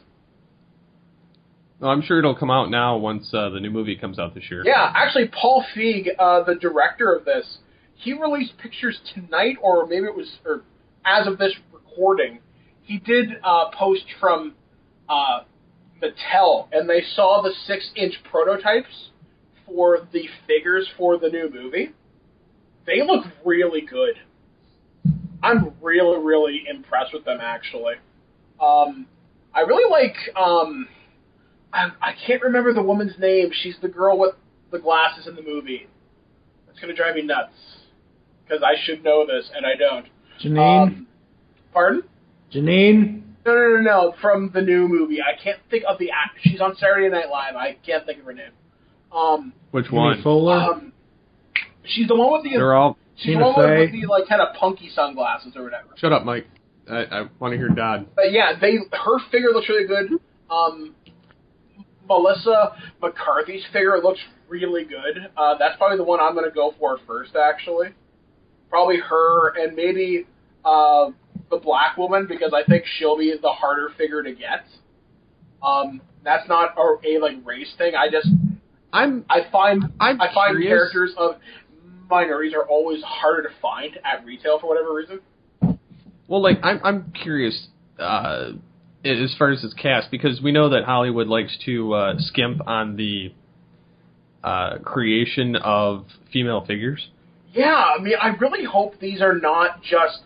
Well, I'm sure it'll come out now once the new movie comes out this year. Yeah, actually, Paul Feig, the director of this, he released pictures tonight, or maybe it was, or as of this recording, he did post from Mattel, and they saw the 6-inch prototypes for the figures for the new movie. They look really good. I'm really, really impressed with them, actually. I really like, I can't remember the woman's name. She's the girl with the glasses in the movie. It's going to drive me nuts, because I should know this, and I don't. Janine? Pardon? Janine? No, from the new movie. I can't think of the actor. She's on Saturday Night Live. I can't think of her name. Which one? Fuller? She's the one with the... They're all... She's the one with the, like, kind of punky sunglasses or whatever. Shut up, Mike. I want to hear Dad. But yeah, her figure looks really good. Melissa McCarthy's figure looks really good. That's probably the one I'm going to go for first, actually. Probably her and maybe the black woman, because I think she'll be the harder figure to get. That's not a like race thing. I find curious. characters of minorities are always harder to find at retail for whatever reason. Well, like, I'm curious as far as its cast, because we know that Hollywood likes to skimp on the creation of female figures. Yeah, I mean, I really hope these are not just,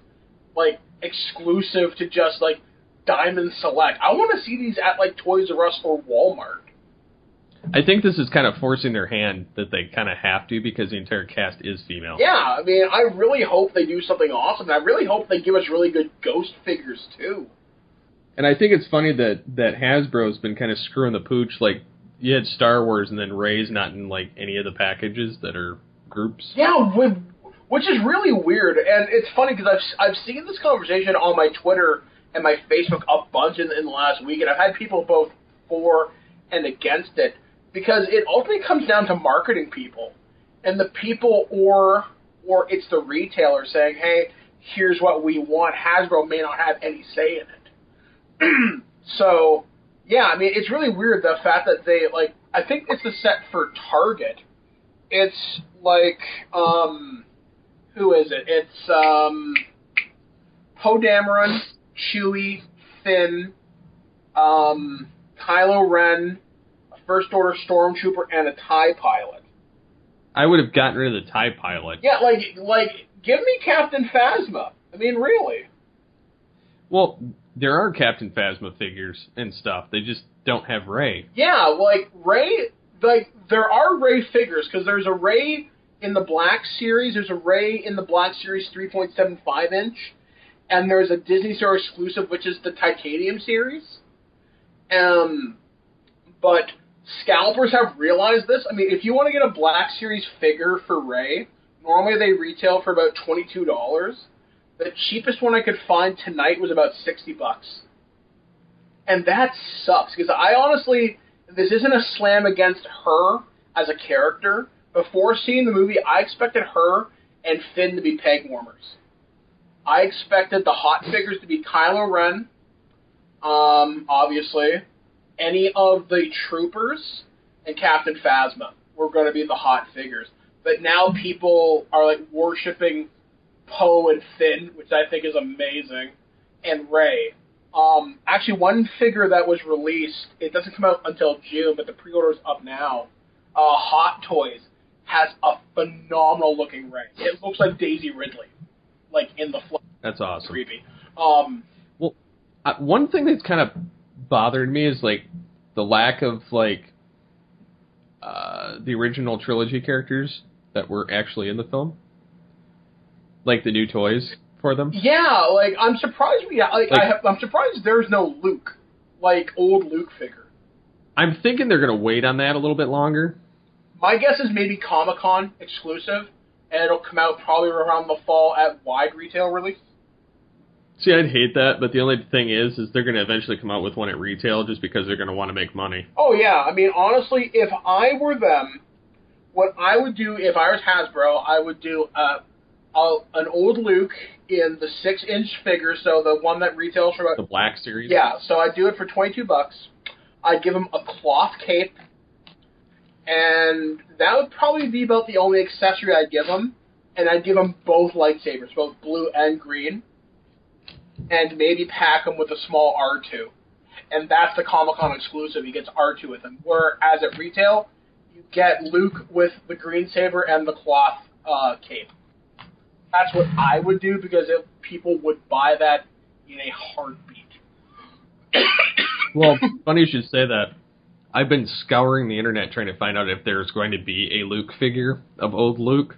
like, exclusive to just, like, Diamond Select. I want to see these at, like, Toys R Us or Walmart. I think this is kind of forcing their hand that they kind of have to, because the entire cast is female. Yeah, I mean, I really hope they do something awesome. And I really hope they give us really good Ghost figures, too. And I think it's funny that Hasbro's been kind of screwing the pooch. Like, you had Star Wars and then Rey's not in, like, any of the packages that are groups. Yeah, which is really weird. And it's funny because I've seen this conversation on my Twitter and my Facebook a bunch in the last week, and I've had people both for and against it, because it ultimately comes down to marketing people. And the people or it's the retailer saying, hey, here's what we want. Hasbro may not have any say in it. So, yeah, I mean, it's really weird, the fact that they, like, I think it's a set for Target. It's, like, who is it? It's, Poe Dameron, Chewie, Finn, Kylo Ren, a First Order Stormtrooper, and a TIE pilot. I would have gotten rid of the TIE pilot. Yeah, like, give me Captain Phasma. I mean, really. Well, there are Captain Phasma figures and stuff. They just don't have Rey. Yeah, like, Rey, like, there are Rey figures, because there's a Rey in the Black Series, there's a Rey in the Black Series 3.75-inch, and there's a Disney Store exclusive, which is the Titanium Series. But scalpers have realized this. I mean, if you want to get a Black Series figure for Rey, normally they retail for about $22. The cheapest one I could find tonight was about $60. And that sucks, because I honestly, this isn't a slam against her as a character. Before seeing the movie, I expected her and Finn to be peg warmers. I expected the hot figures to be Kylo Ren, obviously. Any of the troopers and Captain Phasma were going to be the hot figures. But now people are, like, worshipping Poe and Finn, which I think is amazing, and Rey. Actually, one figure that was released, it doesn't come out until June, but the pre-order's up now. Hot Toys has a phenomenal looking Rey. It looks like Daisy Ridley, like in the flesh. That's awesome. Creepy. Well, one thing that's kind of bothered me is, like, the lack of, like, the original trilogy characters that were actually in the film. Like the new toys for them. Yeah, like, I'm surprised I'm surprised there's no Luke, like, old Luke figure. I'm thinking they're going to wait on that a little bit longer. My guess is maybe Comic-Con exclusive, and it'll come out probably around the fall at wide retail release. See, I'd hate that, but the only thing is they're going to eventually come out with one at retail just because they're going to want to make money. Oh, yeah. I mean, honestly, if I were them, what I would do, if I was Hasbro, I would do an old Luke in the 6-inch figure, so the one that retails for about... The Black Series? Yeah, so I'd do it for $22. I'd give him a cloth cape, and that would probably be about the only accessory I'd give him, and I'd give him both lightsabers, both blue and green, and maybe pack him with a small R2. And that's the Comic-Con exclusive. He gets R2 with him. Whereas at retail, you get Luke with the green saber and the cloth cape. That's what I would do, because people would buy that in a heartbeat. Well, funny you should say that. I've been scouring the internet trying to find out if there's going to be a Luke figure of old Luke,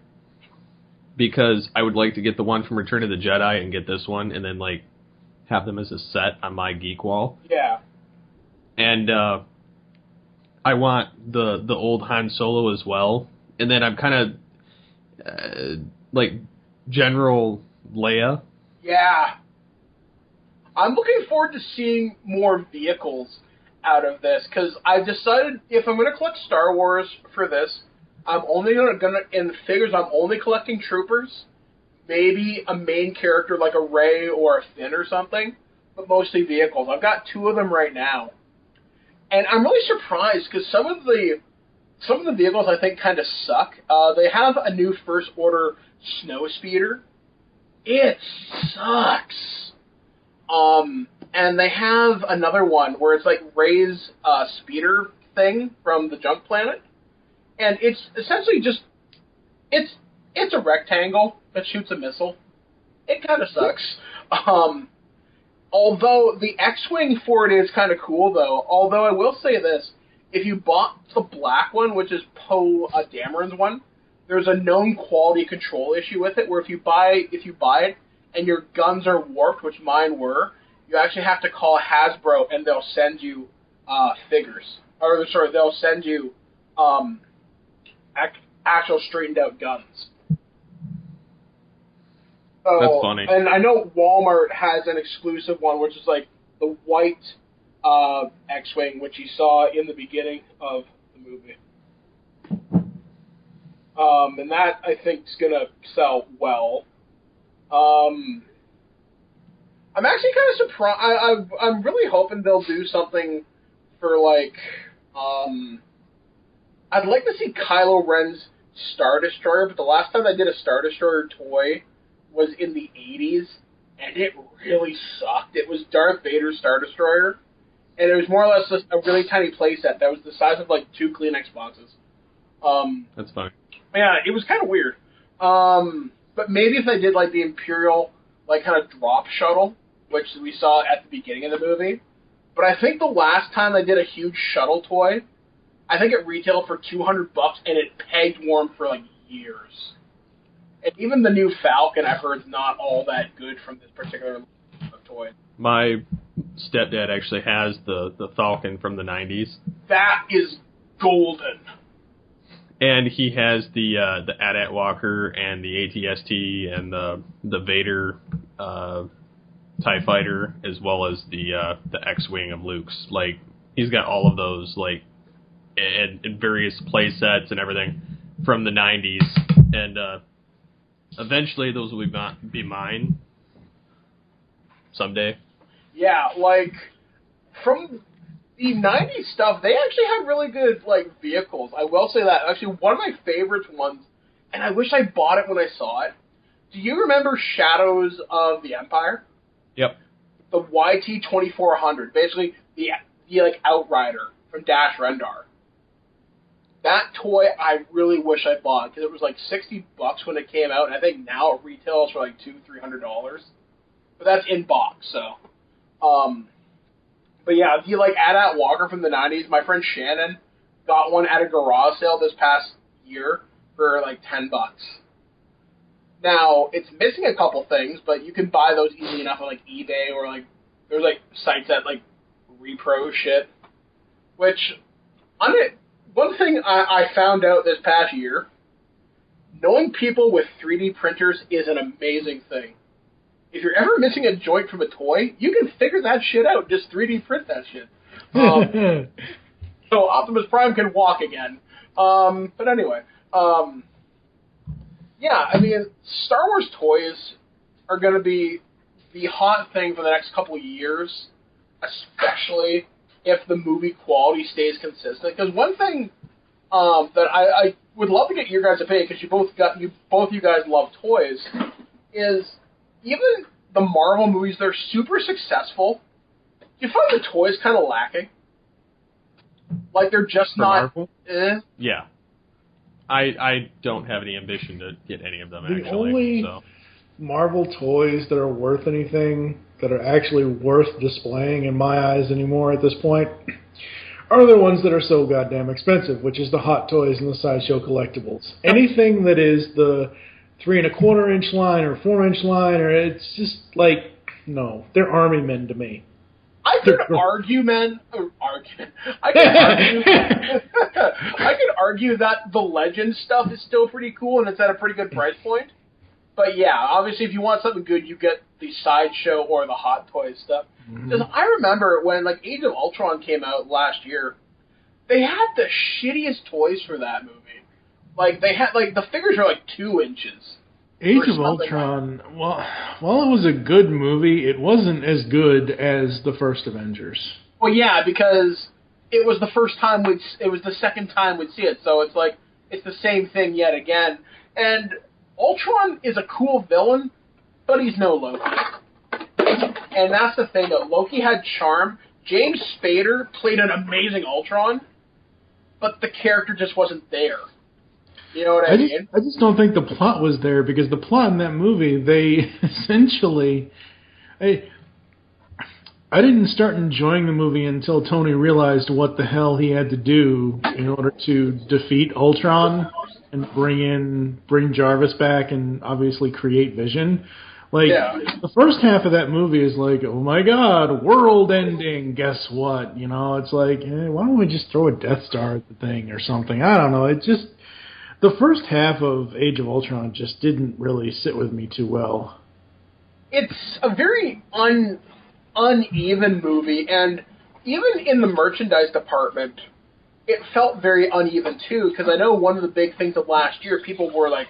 because I would like to get the one from Return of the Jedi and get this one, and then, like, have them as a set on my geek wall. Yeah. And I want the old Han Solo as well, and then I'm kind of like General Leia. Yeah. I'm looking forward to seeing more vehicles out of this, because I've decided if I'm going to collect Star Wars for this, I'm only gonna in figures. I'm only collecting troopers, maybe a main character like a Rey or a Finn or something, but mostly vehicles. I've got 2 of them right now, and I'm really surprised because some of the some of the vehicles I think kind of suck. They have a new First Order snow speeder. It sucks. And they have another one where it's like Rey's speeder thing from the Junk Planet, and it's essentially just it's a rectangle that shoots a missile. It kind of sucks. Although the X-wing for it is kind of cool, though. Although I will say this: if you bought the black one, which is Poe Dameron's one, there's a known quality control issue with it, where if you buy it and your guns are warped, which mine were, you actually have to call Hasbro and they'll send you figures. Or, sorry, they'll send you actual straightened out guns. So, that's funny. And I know Walmart has an exclusive one, which is like the white X-Wing, which you saw in the beginning of the movie. And that, I think, is going to sell well. I'm actually kind of surprised. I'm really hoping they'll do something for, like, I'd like to see Kylo Ren's Star Destroyer, but the last time I did a Star Destroyer toy was in the 80s, and it really sucked. It was Darth Vader's Star Destroyer, and it was more or less just a really tiny playset that was the size of, like, 2 Kleenex boxes. That's funny. Yeah, it was kind of weird. But maybe if they did, like, the Imperial, like, kind of drop shuttle, which we saw at the beginning of the movie. But I think the last time they did a huge shuttle toy, I think it retailed for $200, and it pegged warm for, like, years. And even the new Falcon, I've heard, is not all that good from this particular toy. My stepdad actually has the Falcon from the 90s. That is golden. And he has the AT-AT Walker and the AT-ST and the Vader TIE Fighter, as well as the X-Wing of Luke's. Like, he's got all of those, like, in various play sets and everything from the 90s. And eventually those will be mine someday. Yeah, like, from the 90s stuff, they actually had really good, like, vehicles. I will say that. Actually, one of my favorite ones, and I wish I bought it when I saw it. Do you remember Shadows of the Empire? Yep. The YT-2400, basically the like Outrider from Dash Rendar. That toy I really wish I bought, because it was like $60 when it came out, and I think now it retails for like $200-300. But that's in box, so. But yeah, if you like AT-AT Walker from the 90s, my friend Shannon got one at a garage sale this past year for like $10. Now, it's missing a couple things, but you can buy those easily enough on like eBay, or like there's like sites that like repro shit. Which, one thing I found out this past year, knowing people with 3D printers is an amazing thing. If you're ever missing a joint from a toy, you can figure that shit out. Just 3D print that shit. So Optimus Prime can walk again. But anyway, yeah, I mean, Star Wars toys are going to be the hot thing for the next couple of years, especially if the movie quality stays consistent. Because one thing that I would love to get your guys' opinion, because both you guys love toys, is even the Marvel movies, they're super successful. Do you find the toys kind of lacking? Like, they're just For not... Marvel? Yeah. I don't have any ambition to get any of them, The actually. only Marvel toys that are worth anything, that are actually worth displaying in my eyes anymore at this point, are the ones that are so goddamn expensive, which is the Hot Toys and the Sideshow collectibles. Anything that is the 3 1/4 inch line or 4 inch line, or it's just like, no, they're army men to me. I could argue, I could argue that the Legend stuff is still pretty cool and it's at a pretty good price point. But yeah, obviously if you want something good, you get the Sideshow or the Hot Toys stuff. Because I remember when like Age of Ultron came out last year, they had the shittiest toys for that movie. Like they had like the figures are like 2 inches. Age of Ultron, while it was a good movie, it wasn't as good as the first Avengers. Well, yeah, because it was the second time we'd see it. So it's like, it's the same thing yet again. And Ultron is a cool villain, but he's no Loki. And that's the thing, though. Loki had charm. James Spader played an amazing Ultron, but the character just wasn't there. You know what I mean? I just don't think the plot was there, because the plot in that movie, they essentially... I didn't start enjoying the movie until Tony realized what the hell he had to do in order to defeat Ultron and bring Jarvis back and obviously create Vision. Like, the first half of that movie is like, oh my god, world ending, guess what? You know, it's like, why don't we just throw a Death Star at the thing or something? I don't know. It just, the first half of Age of Ultron just didn't really sit with me too well. It's a very uneven movie, and even in the merchandise department, it felt very uneven too, because I know one of the big things of last year, people were like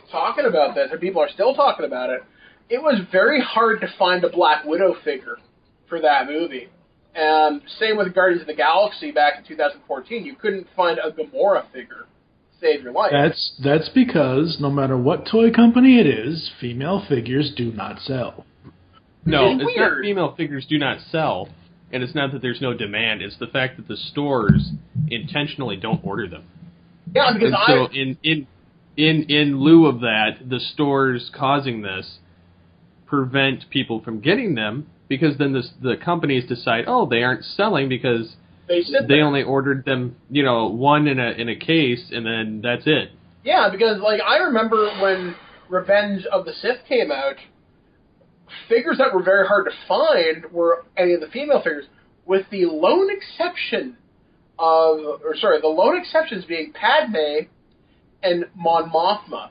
talking about this, and people are still talking about it. It was very hard to find a Black Widow figure for that movie. And same with Guardians of the Galaxy back in 2014. You couldn't find a Gamora figure to save your life. That's because no matter what toy company it is, female figures do not sell. No, it's not female figures do not sell, and it's not that there's no demand. It's the fact that the stores intentionally don't order them. Yeah, because so in lieu of that, the stores causing this prevent people from getting them, because then the companies decide, they aren't selling because they only ordered them, one in a case, and then that's it. Yeah, because I remember when Revenge of the Sith came out, figures that were very hard to find were any of the female figures, with the lone exceptions being Padme and Mon Mothma.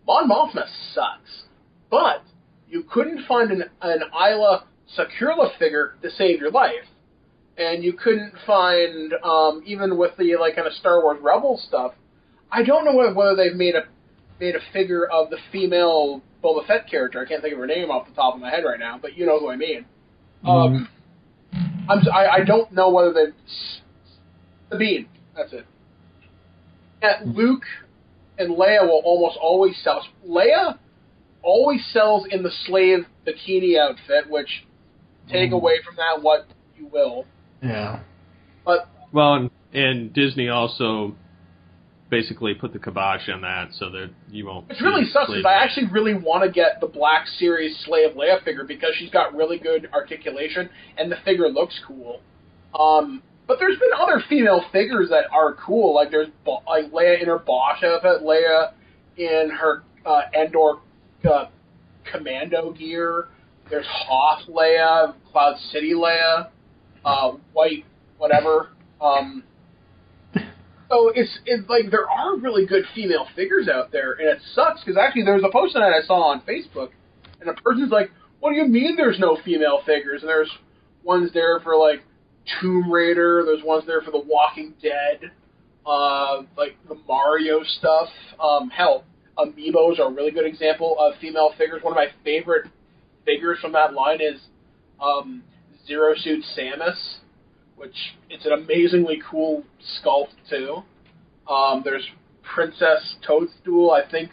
Mon Mothma sucks, but you couldn't find an Isla Securla figure to save your life. And you couldn't find, even with the kind of Star Wars Rebels stuff, I don't know whether they've made a figure of the female Boba Fett character. I can't think of her name off the top of my head right now, but you know who I mean. I don't know whether they've... Sabine, that's it. And Luke and Leia will almost always sell. Leia always sells in the slave bikini outfit, which, take away from that what you will. Yeah. But and Disney also basically put the kibosh on that so that you won't... It really sucks, because I actually really want to get the Black Series Slave Leia figure, because she's got really good articulation, and the figure looks cool. But there's been other female figures that are cool, like there's Leia in her Bosch outfit, Leia in her Endor commando gear, there's Hoth Leia, Cloud City Leia, white whatever. So it's there are really good female figures out there, and it sucks, because actually there was a post that I saw on Facebook, and a person's like, what do you mean there's no female figures? And there's ones there for Tomb Raider, there's ones there for The Walking Dead, the Mario stuff. Hell, Amiibos are a really good example of female figures. One of my favorite figures from that line is Zero Suit Samus, which it's an amazingly cool sculpt too. There's Princess Toadstool. I think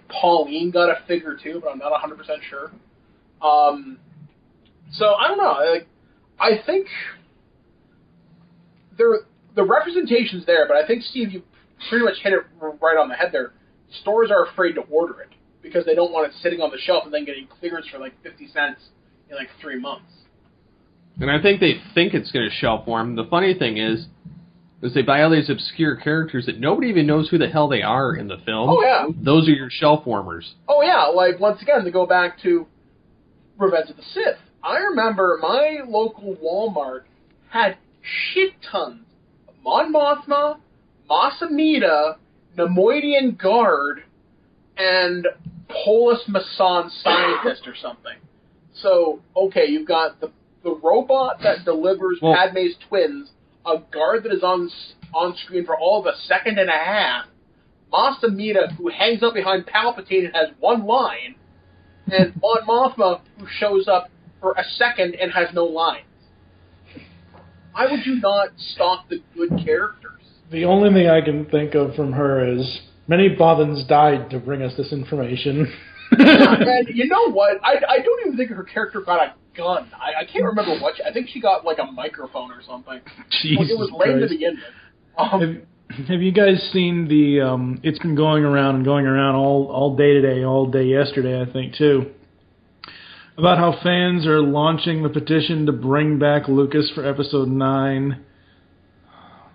Pauline got a figure too, but I'm not 100% sure. So I don't know. I think the representation's there, but I think, Steve, you pretty much hit it right on the head there. Stores are afraid to order it because they don't want it sitting on the shelf and then getting clearance for 50 cents in 3 months. And I think they think it's going to shelf warm. The funny thing is they buy all these obscure characters that nobody even knows who the hell they are in the film. Oh, yeah. Those are your shelf warmers. Oh, yeah. Once again, to go back to Revenge of the Sith, I remember my local Walmart had shit tons of Mon Mothma, Mas Amedda, Nemoidian Guard, and Polis Masan Scientist or something. So, okay, you've got the robot that delivers Padme's twins, a guard that is on screen for all of a second and a half, Mas Amedda, who hangs up behind Palpatine and has one line, and Mon Mothma, who shows up for a second and has no lines. Why would you not stock the good characters? The only thing I can think of from her is many Bothans died to bring us this information. And you know what? I don't even think her character got a gun. I can't remember what. I think she got like a microphone or something. Jesus it was lame to Christ. begin with. Have you guys seen the? It's been going around all day today, all day yesterday, I think too. About how fans are launching the petition to bring back Lucas for Episode 9.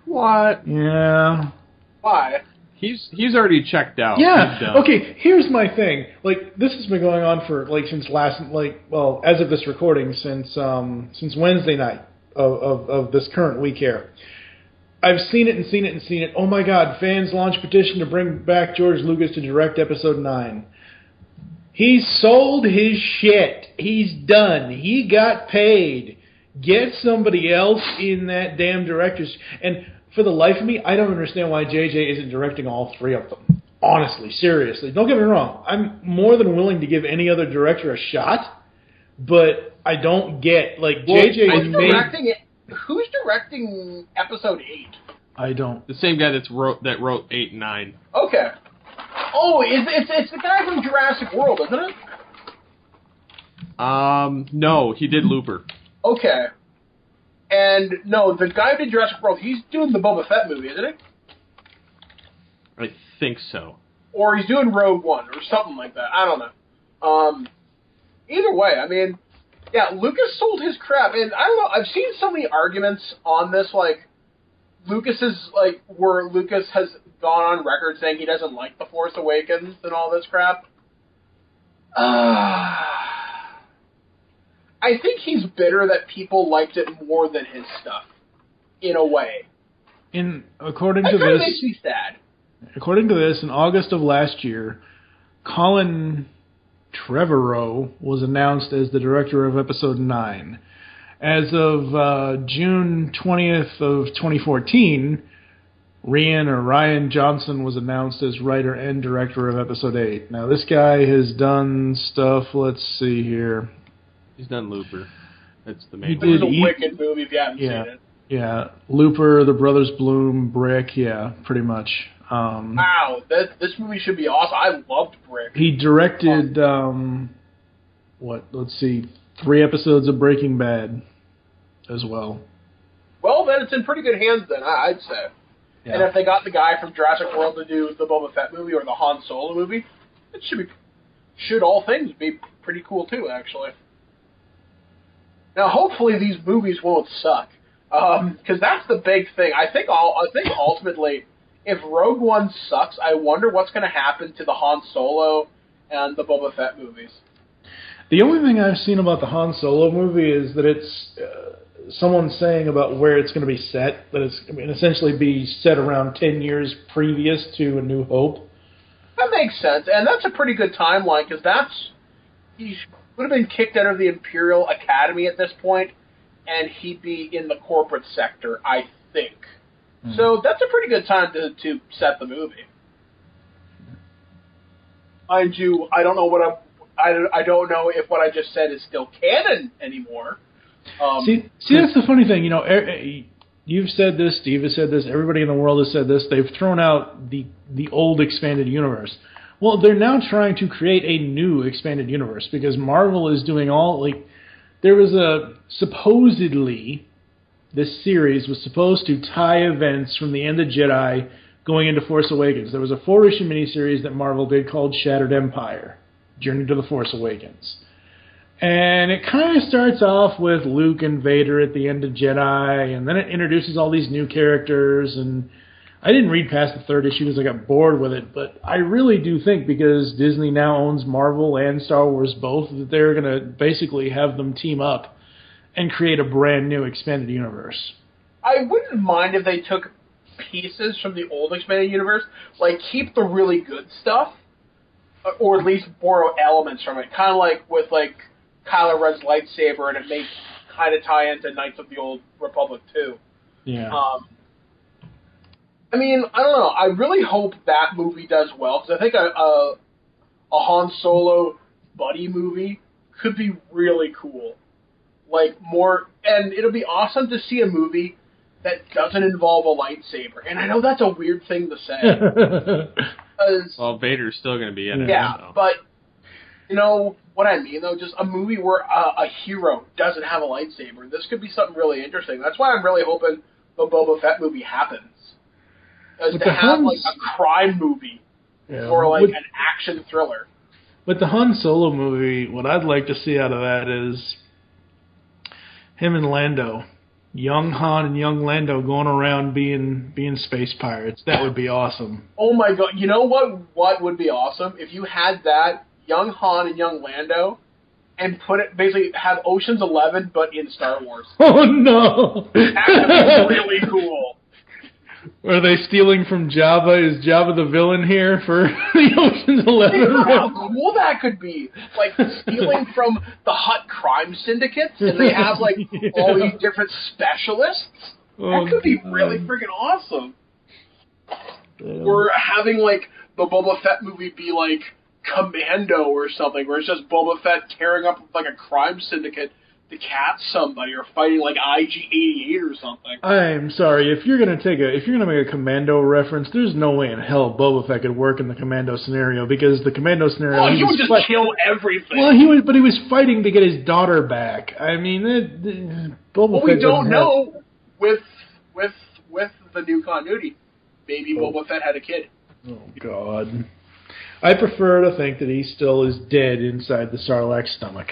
What? Yeah. Why? He's already checked out. Yeah. Okay. Here's my thing. Like, this has been going on for since as of this recording, since Wednesday night of this current week here. I've seen it and seen it and seen it. Oh my God! Fans launch petition to bring back George Lucas to direct Episode 9. He sold his shit. He's done. He got paid. Get somebody else in that damn director's. And for the life of me, I don't understand why JJ isn't directing all three of them. Honestly, seriously. Don't get me wrong. I'm more than willing to give any other director a shot, but I don't get, JJ Who's directing Episode 8? I don't. The same guy that wrote 8 and 9. Okay. Oh, it's the guy from Jurassic World, isn't it? No, he did Looper. Okay. And, no, the guy who did Jurassic World, he's doing the Boba Fett movie, isn't he? I think so. Or he's doing Rogue One, or something like that. I don't know. Either way, I mean, yeah, Lucas sold his crap, and I don't know, I've seen so many arguments on this, where Lucas has gone on record saying he doesn't like The Force Awakens and all this crap. I think he's bitter that people liked it more than his stuff, in a way. According to that kind of this, makes me sad. According to this, in August of last year, Colin Trevorrow was announced as the director of Episode 9. As of June 20th of 2014, Ryan Johnson was announced as writer and director of Episode 8. Now, this guy has done stuff, let's see here. He's done Looper. That's the main one. It was a wicked movie if you haven't seen it. Yeah, Looper, The Brothers Bloom, Brick, yeah, pretty much. Wow, this movie should be awesome. I loved Brick. He directed, 3 episodes of Breaking Bad as well. Well, then it's in pretty good hands then, I'd say. Yeah. And if they got the guy from Jurassic World to do the Boba Fett movie or the Han Solo movie, it should all things be pretty cool too, actually. Now, hopefully these movies won't suck, because that's the big thing. I think ultimately, if Rogue One sucks, I wonder what's going to happen to the Han Solo and the Boba Fett movies. The only thing I've seen about the Han Solo movie is that it's someone saying about where it's going to be set, that it's going to essentially be set around 10 years previous to A New Hope. That makes sense, and that's a pretty good timeline, because he would have been kicked out of the Imperial Academy at this point, and he'd be in the corporate sector, I think. Mm. So that's a pretty good time to set the movie. Mind you, I don't know I don't know if what I just said is still canon anymore. See, that's the funny thing. You've said this, Steve has said this, everybody in the world has said this. They've thrown out the old expanded universe. Well, they're now trying to create a new expanded universe because Marvel is doing there was supposedly, this series was supposed to tie events from the end of Jedi going into Force Awakens. There was a 4-issue miniseries that Marvel did called Shattered Empire, Journey to the Force Awakens. And it kind of starts off with Luke and Vader at the end of Jedi, and then it introduces all these new characters, and I didn't read past the 3rd issue because I got bored with it, but I really do think because Disney now owns Marvel and Star Wars both, that they're going to basically have them team up and create a brand new expanded universe. I wouldn't mind if they took pieces from the old expanded universe, keep the really good stuff, or at least borrow elements from it, kind of like with Kylo Ren's lightsaber, and it may kind of tie into Knights of the Old Republic too. Yeah. I mean, I don't know. I really hope that movie does well, because I think a Han Solo buddy movie could be really cool. like more, and it'll be awesome to see a movie that doesn't involve a lightsaber. And I know that's a weird thing to say. Well, Vader's still going to be in it. Yeah, so. but you know what I mean, though? Just a movie where a hero doesn't have a lightsaber. This could be something really interesting. That's why I'm really hoping the Boba Fett movie happens. Is to have like a crime movie or like an action thriller. With the Han Solo movie, what I'd like to see out of that is him and Lando. Young Han and young Lando going around being space pirates. That would be awesome. Oh my god. You know what would be awesome? If you had that, young Han and young Lando, and put it, basically have Ocean's 11, but in Star Wars. Oh no! That would be really cool. Are they stealing from Jabba? Is Jabba the villain here for the Ocean's 11? Think about how cool that could be. Like, stealing from the Hutt crime syndicates, and they have, like, all these different specialists. That could be really freaking awesome. Or having, like, the Boba Fett movie be, like, Commando or something, where it's just Boba Fett tearing up, like, a crime syndicate to catch somebody, or fighting like IG-88 or something. I'm sorry, if you're gonna make a Commando reference, there's no way in hell Boba Fett could work in the Commando scenario, because the Commando scenario. Oh, he would just kill everything. Well, he was fighting to get his daughter back. I mean, Boba Fett. We don't know with the new continuity. Maybe Boba Fett had a kid. Oh God. I prefer to think that he still is dead inside the Sarlacc's stomach.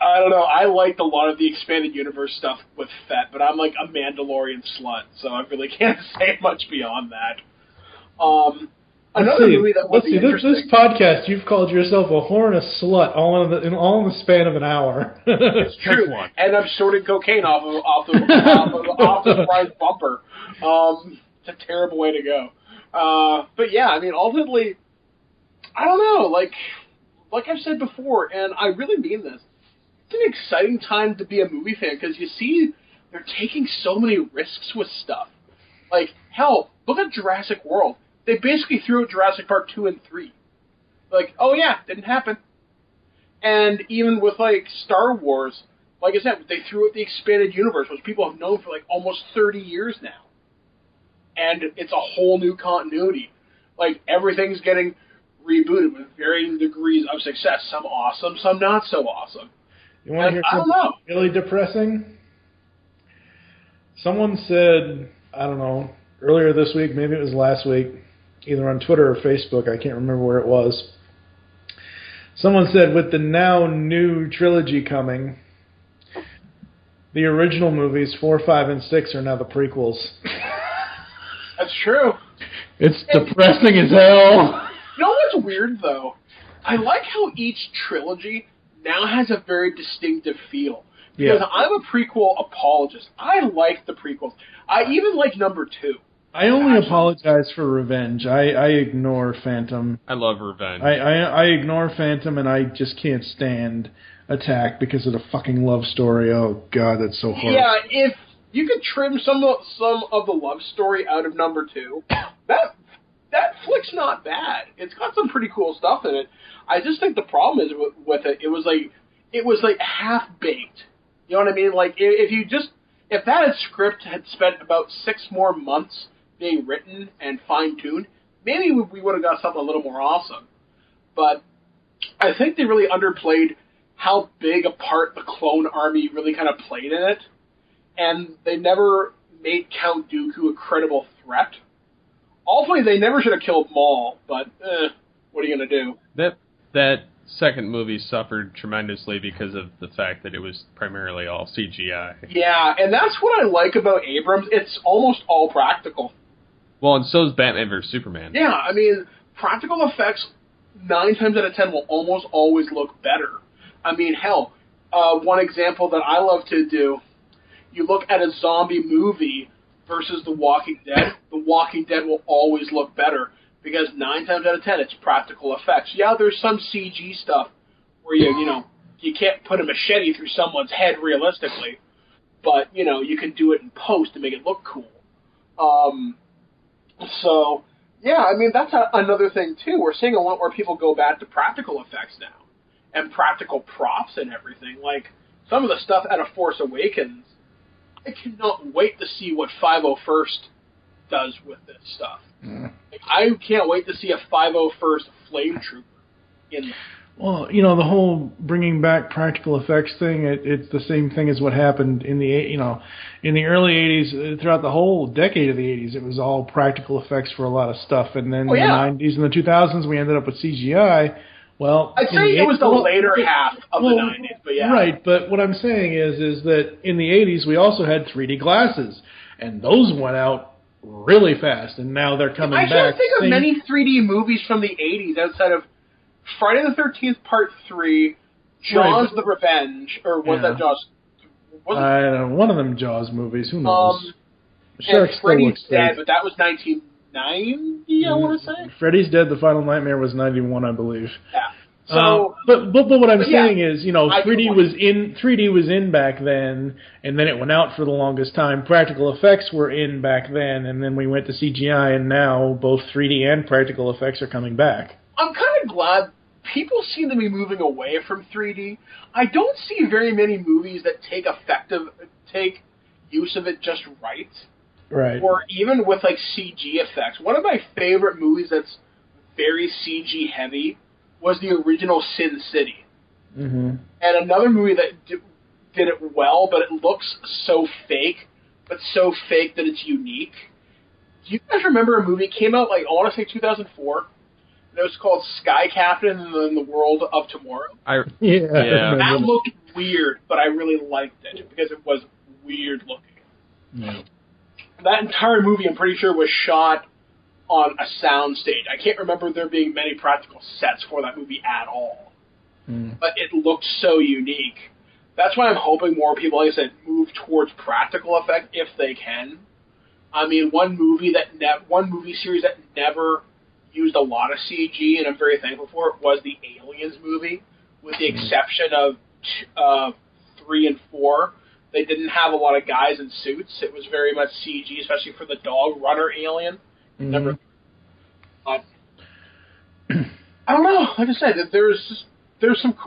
I don't know. I liked a lot of the expanded universe stuff with Fett, but I'm like a Mandalorian slut, so I really can't say much beyond that. Another movie that would be interesting. This podcast, you've called yourself a whore and a slut all in the span of an hour. It's true, and I'm snorting cocaine off the Brian's bumper. It's a terrible way to go. But yeah, I mean, ultimately, I don't know. Like I've said before, and I really mean this. It's an exciting time to be a movie fan, because you see they're taking so many risks with stuff. Like, hell, look at Jurassic World. They basically threw out Jurassic Park 2 and 3. Like, oh yeah, didn't happen. And even with, like, Star Wars, like I said, they threw out the expanded universe, which people have known for, like, almost 30 years now. And it's a whole new continuity. Like, everything's getting rebooted with varying degrees of success. Some awesome, some not so awesome. You want to hear something really depressing? Someone said, I don't know, earlier this week, maybe it was last week, either on Twitter or Facebook, I can't remember where it was. Someone said, with the now new trilogy coming, the original movies 4, 5, and 6 are now the prequels. That's true. It's depressing as hell. You know what's weird, though? I like how each trilogy now has a very distinctive feel. Because I'm a prequel apologist. I like the prequels. I even like number 2. I only apologize for Revenge. I ignore Phantom. I love Revenge. I ignore Phantom, and I just can't stand Attack because of the fucking love story. Oh, God, that's so hard. Yeah, if you could trim some of the love story out of number 2, that flick's not bad. It's got some pretty cool stuff in it. I just think the problem is with it. It was like half baked. You know what I mean? Like if that script had spent about 6 more months being written and fine tuned, maybe we would have got something a little more awesome. But I think they really underplayed how big a part the clone army really kind of played in it, and they never made Count Dooku a credible threat. Ultimately, they never should have killed Maul, but what are you going to do? That second movie suffered tremendously because of the fact that it was primarily all CGI. Yeah, and that's what I like about Abrams. It's almost all practical. Well, and so is Batman vs. Superman. Yeah, I mean, practical effects 9 times out of 10 will almost always look better. I mean, hell, one example that I love to do, you look at a zombie movie versus The Walking Dead. The Walking Dead will always look better because 9 times out of 10 it's practical effects. Yeah, there's some CG stuff where you can't put a machete through someone's head realistically, but you can do it in post to make it look cool. So yeah, I mean that's another thing too. We're seeing a lot more people go back to practical effects now and practical props and everything. Like some of the stuff out of Force Awakens, I cannot wait to see what 501st does with this stuff. Like, I can't wait to see a 501st Flame Trooper in there. Well, the whole bringing back practical effects thing, it's the same thing as what happened in the early 80s, throughout the whole decade of the 80s. It was all practical effects for a lot of stuff. And then in the 90s and the 2000s, we ended up with CGI. Well, I'd say it was the later half of the 90s, but yeah. Right, but what I'm saying is that in the 80s, we also had 3D glasses, and those went out really fast, and now they're coming back. I can't think of many 3D movies from the 80s outside of Friday the 13th Part 3, Jaws the Revenge, or was that Jaws? I don't know, one of them Jaws movies, who knows? And Freddy's Dead, but that was 1990, I want to say? Freddy's Dead, The Final Nightmare was 91, I believe. Yeah. So, but what I'm saying is, 3D was in back then, and then it went out for the longest time. Practical effects were in back then, and then we went to CGI, and now both 3D and practical effects are coming back. I'm kind of glad people seem to be moving away from 3D. I don't see very many movies that take use of it just right. Right. Or even with like CG effects. One of my favorite movies that's very CG heavy was the original Sin City. Mm-hmm. And another movie that did it well, but it looks so fake, but so fake that it's unique. Do you guys remember a movie came out, like, I want to say 2004? It was called Sky Captain in the World of Tomorrow. Yeah. That looked weird, but I really liked it because it was weird looking. Yeah. That entire movie, I'm pretty sure, was shot on a sound stage. I can't remember there being many practical sets for that movie at all. But it looked so unique. That's why I'm hoping more people, like I said, move towards practical effect if they can. I mean, one movie series that never used a lot of CG, and I'm very thankful for it, was the Aliens movie, with the exception of 3 and 4. They didn't have a lot of guys in suits. It was very much CG, especially for the dog runner alien. Never. I don't know. Like I said, there's some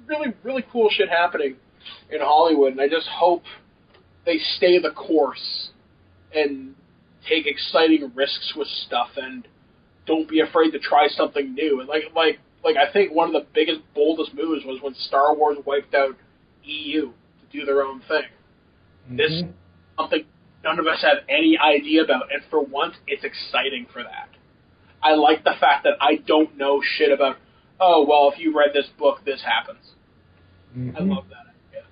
really, really cool shit happening in Hollywood, and I just hope they stay the course and take exciting risks with stuff and don't be afraid to try something new. And like I think one of the biggest, boldest moves was when Star Wars wiped out EU to do their own thing. This is something none of us have any idea about, and for once, it's exciting for that. I like the fact that I don't know shit about, oh, well, if you read this book, this happens. I love that idea.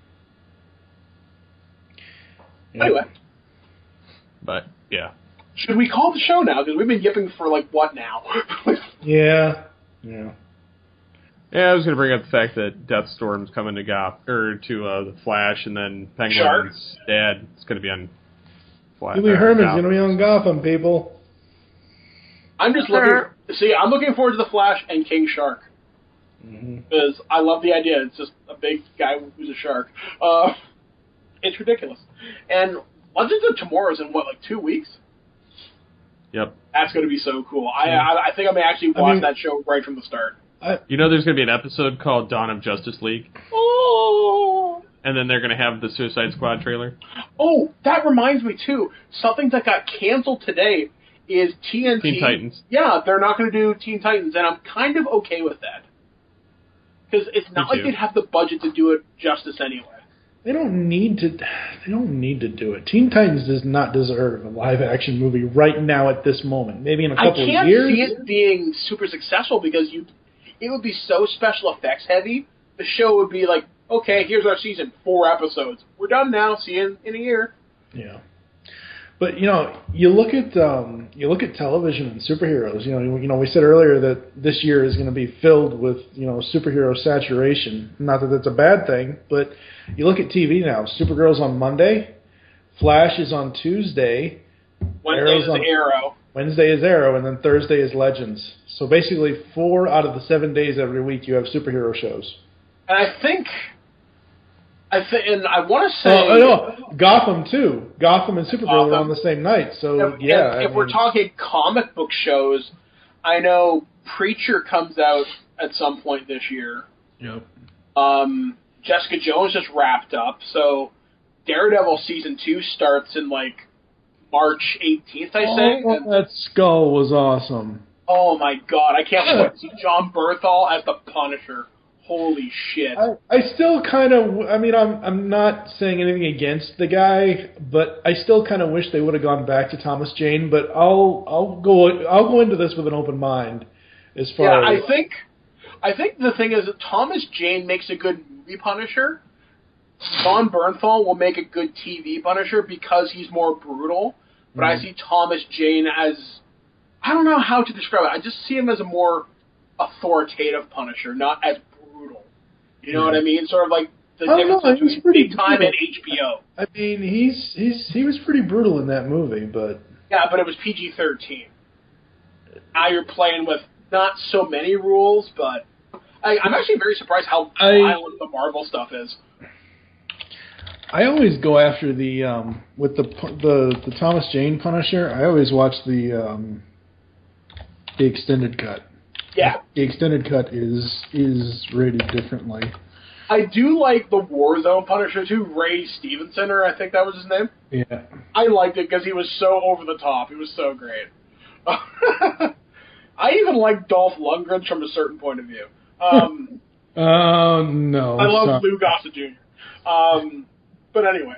Yep. Anyway. But, yeah. Should we call the show now? Because we've been yipping for, like, what now? Yeah. Yeah, I was going to bring up the fact that Deathstorm's coming to the Flash, and then Penguin's dad is going to be on Flash. Pee Wee Herman's going to be on Gotham, people. I'm just I'm looking forward to the Flash and King Shark. Because I love the idea. It's just a big guy who's a shark. It's ridiculous. And Legends of Tomorrow's in, 2 weeks? Yep. That's going to be so cool. I think I may actually watch that show right from the start. There's going to be an episode called Dawn of Justice League. Oh! And then they're going to have the Suicide Squad trailer. Oh, that reminds me, too. Something that got canceled today is TNT. Teen Titans. Yeah, they're not going to do Teen Titans, and I'm kind of okay with that. Because it's not like they'd have the budget to do it justice anyway. They don't need to do it. Teen Titans does not deserve a live-action movie right now at this moment. Maybe in a couple of years. I can't see it being super successful because it would be so special effects heavy. The show would be like, okay, here's our season, 4 episodes. We're done now. See you in a year. Yeah. But you look at television and superheroes. We said earlier that this year is going to be filled with superhero saturation. Not that that's a bad thing, but you look at TV now. Supergirl's on Monday, Flash is on Tuesday, Wednesday is Arrow, and then Thursday is Legends. So basically, 4 out of the 7 days every week you have superhero shows. And and I want to say... Gotham, too. Gotham and Supergirl are on the same night, so If we're talking comic book shows, I know Preacher comes out at some point this year. Yep. Jessica Jones just wrapped up, so Daredevil Season 2 starts in, like, March 18th, I say. Oh, that skull was awesome. Oh, my God. I can't wait to see John Bernthal as the Punisher. Holy shit. I still kind of, I mean, I'm not saying anything against the guy, but I still kind of wish they would have gone back to Thomas Jane, but I'll go into this with an open mind as far as... I think the thing is that Thomas Jane makes a good movie Punisher. John Bernthal will make a good TV Punisher because he's more brutal, but I see Thomas Jane as... I don't know how to describe it. I just see him as a more authoritative Punisher, not as brutal. You know what I mean? Sort of like the difference between Big Time and HBO. I mean, he was pretty brutal in that movie, but... Yeah, but it was PG-13. Now you're playing with not so many rules, but... I'm actually very surprised how violent the Marvel stuff is. I always go after the with the Thomas Jane Punisher. I always watch the extended cut. Yeah, the extended cut is rated differently. I do like the Warzone Punisher too. Ray Stevenson, or I think that was his name. Yeah, I liked it because he was so over the top. He was so great. I even like Dolph Lundgren from a certain point of view. Oh no! I love Lou Gossett Jr. But anyway,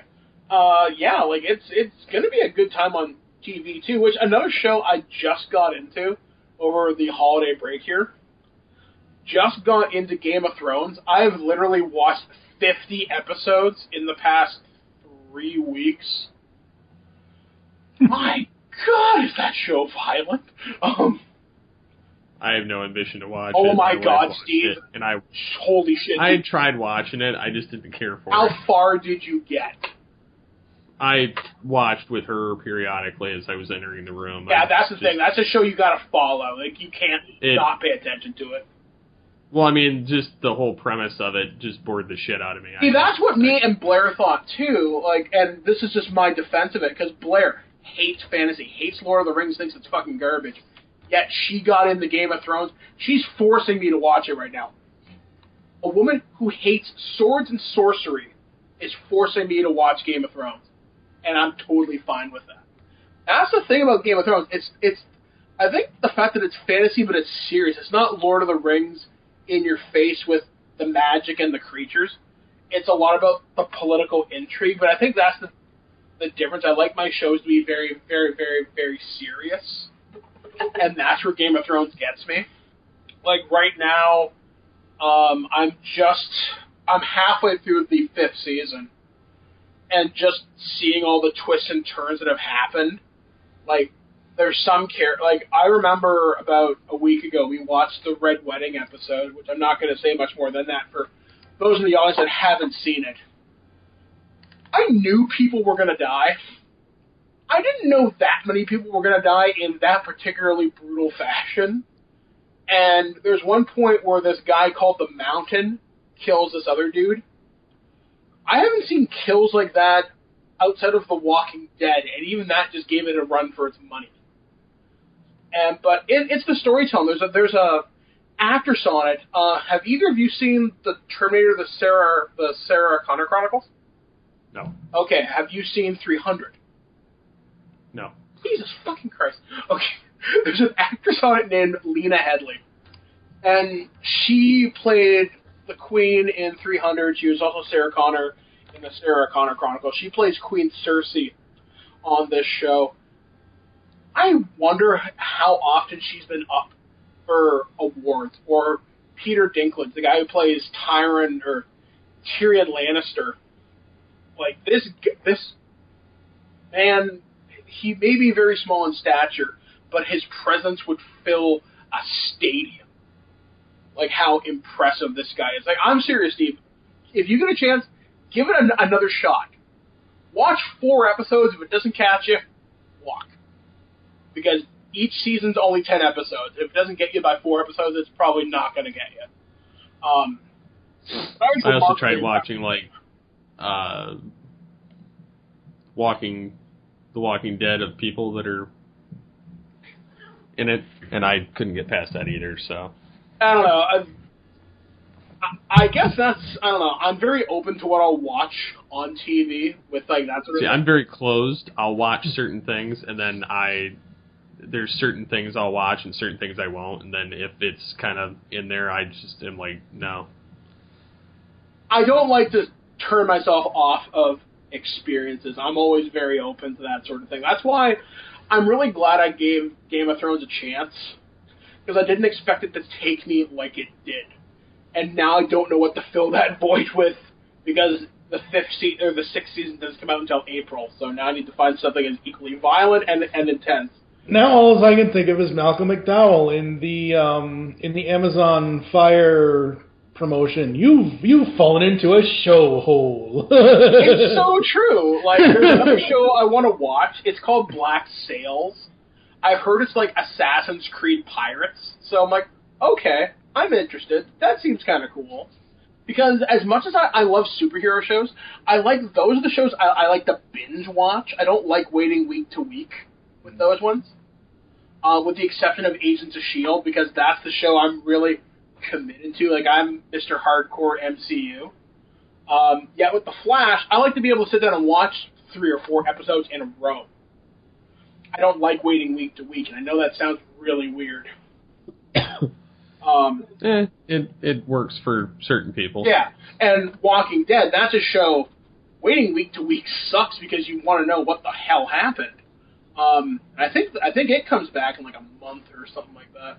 yeah, like it's gonna be a good time on TV too. Which another show I just got into over the holiday break here. Just got into Game of Thrones. I have literally watched 50 episodes in the past 3 weeks. My God, is that show violent? I have no ambition to watch it. Oh my God, Steve! And holy shit! I tried watching it. I just didn't care for it. How far did you get? I watched with her periodically as I was entering the room. Yeah, that's the thing. That's a show you gotta follow. Like, you can't not pay attention to it. Well, I mean, just the whole premise of it just bored the shit out of me. See, that's what me and Blair thought too. Like, and this is just my defense of it, because Blair hates fantasy, hates Lord of the Rings, thinks it's fucking garbage. Yet she got into Game of Thrones. She's forcing me to watch it right now. A woman who hates swords and sorcery is forcing me to watch Game of Thrones. And I'm totally fine with that. That's the thing about Game of Thrones. It's I think the fact that it's fantasy, but it's serious. It's not Lord of the Rings in your face with the magic and the creatures. It's a lot about the political intrigue, but I think that's the difference. I like my shows to be very, very, very, very serious. And that's where Game of Thrones gets me. Like, right now, I'm halfway through the 5th season, and just seeing all the twists and turns that have happened, like, there's some like, I remember about a week ago, we watched the Red Wedding episode, which I'm not going to say much more than that for those in the audience that haven't seen it. I knew people were going to die. I didn't know that many people were going to die in that particularly brutal fashion. And there's one point where this guy called the Mountain kills this other dude. I haven't seen kills like that outside of The Walking Dead, and even that just gave it a run for its money. But it's the storytelling. There's a actress on it. Have either of you seen the Terminator, the Sarah Connor Chronicles? No. Okay. Have you seen 300? No. Jesus fucking Christ. Okay. There's an actress on it named Lena Headey. And she played the Queen in 300. She was also Sarah Connor in the Sarah Connor Chronicles. She plays Queen Cersei on this show. I wonder how often she's been up for awards. Or Peter Dinklage, the guy who plays Tyrion or Tyrion Lannister. Like, this man, he may be very small in stature, but his presence would fill a stadium. Like, how impressive this guy is. Like, I'm serious, Steve. If you get a chance, give it another shot. Watch 4 episodes. If it doesn't catch you, walk. Because each season's only 10 episodes. If it doesn't get you by 4 episodes, it's probably not going to get you. I also tried watching, like, The Walking Dead of people that are in it, and I couldn't get past that either, so... I don't know. I guess that's, I don't know, I'm very open to what I'll watch on TV with, like, that sort of See, thing. I'm very closed. I'll watch certain things, and then there's certain things I'll watch and certain things I won't, and then if it's kind of in there, I just am like, no. I don't like to turn myself off of experiences. I'm always very open to that sort of thing. That's why I'm really glad I gave Game of Thrones a chance, because I didn't expect it to take me like it did. And now I don't know what to fill that void with, because the sixth season doesn't come out until April. So now I need to find something that's equally violent and intense. Now all I can think of is Malcolm McDowell in the Amazon Fire promotion. You've fallen into a show hole. It's so true. Like, there's another show I want to watch. It's called Black Sails. I've heard it's like Assassin's Creed Pirates. So I'm like, okay, I'm interested. That seems kind of cool. Because as much as I love superhero shows, those are the shows I like to binge watch. I don't like waiting week to week with those ones. With the exception of Agents of S.H.I.E.L.D., because that's the show I'm really committed to. Like, I'm Mr. Hardcore MCU. Yet with The Flash, I like to be able to sit down and watch 3 or 4 episodes in a row. I don't like waiting week to week, and I know that sounds really weird. It works for certain people. Yeah, and Walking Dead, that's a show, waiting week to week sucks because you want to know what the hell happened. I think it comes back in like a month or something like that.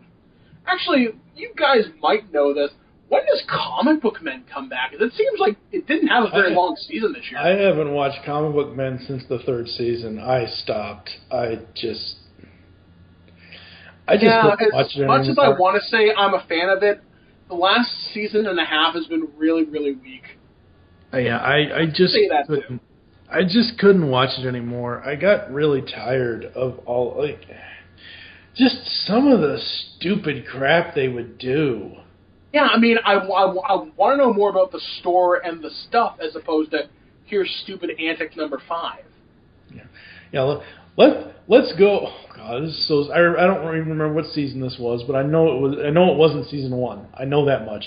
Actually, you guys might know this. When does Comic Book Men come back? It seems like it didn't have a very long season this year. I haven't watched Comic Book Men since the 3rd season. I stopped. I just don't watch it anymore. As much as I want to say I'm a fan of it, the last season and a half has been really, really weak. Yeah, I just couldn't watch it anymore. I got really tired of just some of the stupid crap they would do. Yeah, I mean, I want to know more about the store and the stuff as opposed to here's stupid antic number 5. Yeah. Let's go. Oh God, this is so. I don't even remember what season this was, but I know it wasn't season 1. I know that much.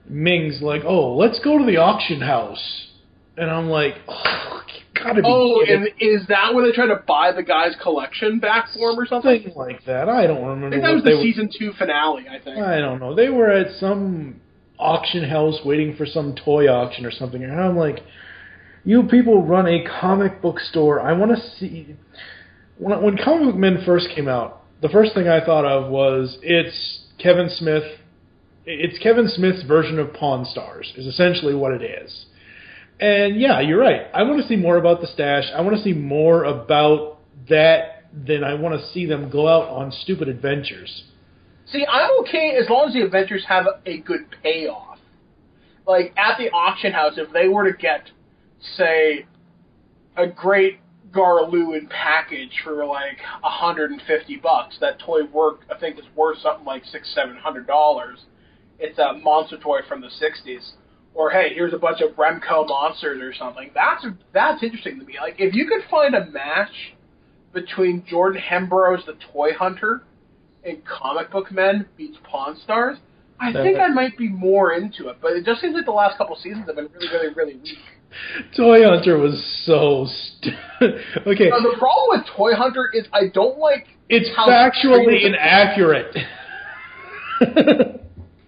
Ming's like, oh, let's go to the auction house, and I'm like, oh, you gotta be kidding. And is that where they try to buy the guy's collection back for him or something? Something like that. I don't remember. I think that was the season 2 finale. I think. I don't know. They were at some auction house waiting for some toy auction or something, and I'm like, you people run a comic book store. I want to see. When Comic Book Men first came out, the first thing I thought of was it's Kevin Smith. It's Kevin Smith's version of Pawn Stars, is essentially what it is. And yeah, you're right. I want to see more about the stash. I want to see more about that than I want to see them go out on stupid adventures. See, I'm okay as long as the adventures have a good payoff. Like, at the auction house, if they were to get, say, a great Garluin package for like $150, that toy I think is worth something like $600-700. It's a monster toy from the 60s. Or hey, here's a bunch of Remco monsters or something. That's interesting to me. Like, if you could find a match between Jordan Hembrough's The Toy Hunter and Comic Book Men beats Pawn Stars, I think I might be more into it. But it just seems like the last couple seasons have been really, really, really weak. Toy Hunter was so okay. The problem with Toy Hunter is I don't like it's factually inaccurate.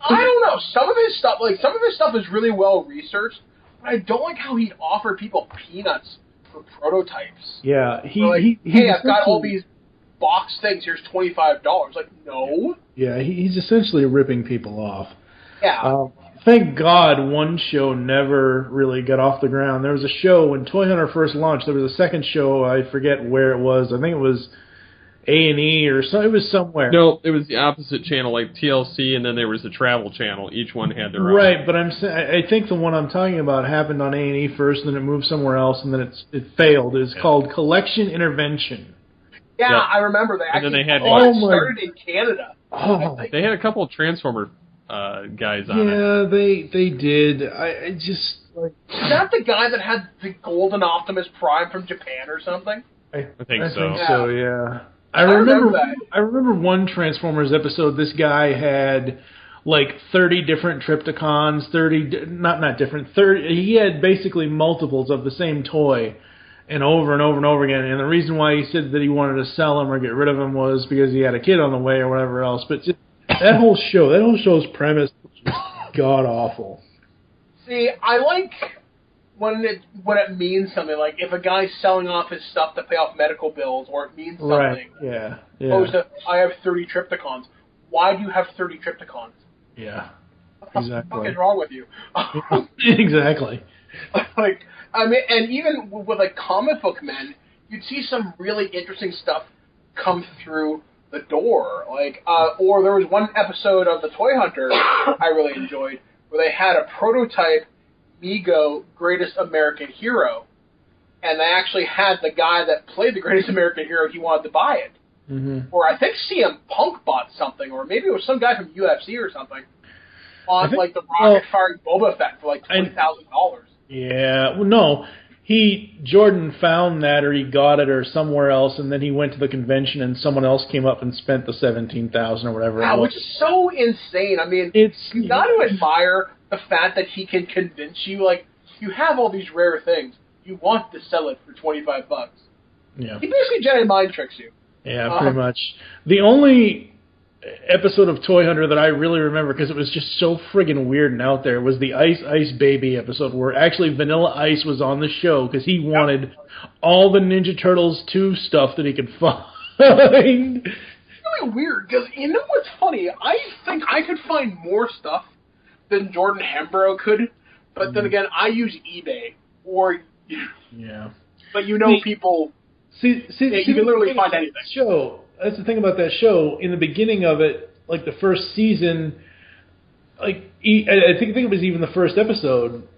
I don't know. Some of his stuff is really well researched, but I don't like how he'd offer people peanuts for prototypes. Yeah, hey, I've got all these box things. Here's $25. Like, no. Yeah, he's essentially ripping people off. Yeah. Thank God one show never really got off the ground. There was a show when Toy Hunter first launched. There was a second show. I forget where it was. I think it was A&E or so. It was somewhere. No, it was the opposite channel, like TLC, and then there was the Travel Channel. Each one had their own. Right, but I think the one I'm talking about happened on A&E first, and then it moved somewhere else, and then it failed. It's called Collection Intervention. Yeah, yep. I remember that. And then they had started in Canada. Oh, they had a couple of Transformer guys on it. Yeah, they did. I just like. Is that the guy that had the golden Optimus Prime from Japan or something? I think so. I think so. Yeah. I remember one Transformers episode. This guy had like 30 different Trypticons, 30. He had basically multiples of the same toy, and over and over and over again. And the reason why he said that he wanted to sell them or get rid of them was because he had a kid on the way or whatever else. But just, that whole show's premise was god awful. See, I like when it means something. Like if a guy's selling off his stuff to pay off medical bills, or it means something. Right. Yeah. Opposed to, I have 30 Trypticons. Why do you have 30 Trypticons? Yeah. What the fuck is wrong with you? Exactly. Like, I mean, and even with like comic book men, you'd see some really interesting stuff come through the door. Like, or there was one episode of The Toy Hunter I really enjoyed where they had a prototype Mego Greatest American Hero, and they actually had the guy that played the Greatest American Hero, he wanted to buy it. Mm-hmm. Or I think CM Punk bought something, or maybe it was some guy from UFC or something, on like the rocket-firing Boba Fett for like $20,000. Yeah, well, no. Jordan found that, or he got it, or somewhere else, and then he went to the convention, and someone else came up and spent the $17,000 or whatever. Wow, which is so insane. I mean, you got to admire the fact that he can convince you. Like, you have all these rare things, you want to sell it for $25. Yeah, he basically Jedi mind tricks you. Yeah, pretty much. The only episode of Toy Hunter that I really remember, because it was just so friggin' weird and out there, was the Ice Baby episode, where actually Vanilla Ice was on the show because he wanted all the Ninja Turtles 2 stuff that he could find. It's really weird, because you know what's funny? I think I could find more stuff than Jordan Hembrough could, but then again, I use eBay, or... Yeah. But you know people... See, you can literally find anything. That's the thing about that show. In the beginning of it, like the first season, like I think it was even the first episode,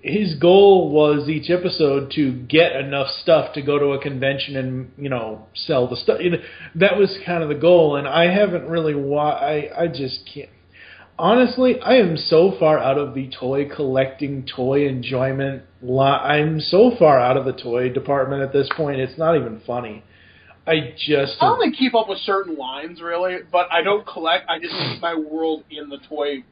his goal was each episode to get enough stuff to go to a convention and, you know, sell the stuff. That was kind of the goal, and I haven't really I just can't. Honestly, I am so far out of the toy collecting, toy enjoyment. I'm so far out of the toy department at this point, it's not even funny. I only keep up with certain lines, really, but I don't collect. I just keep my world in the toy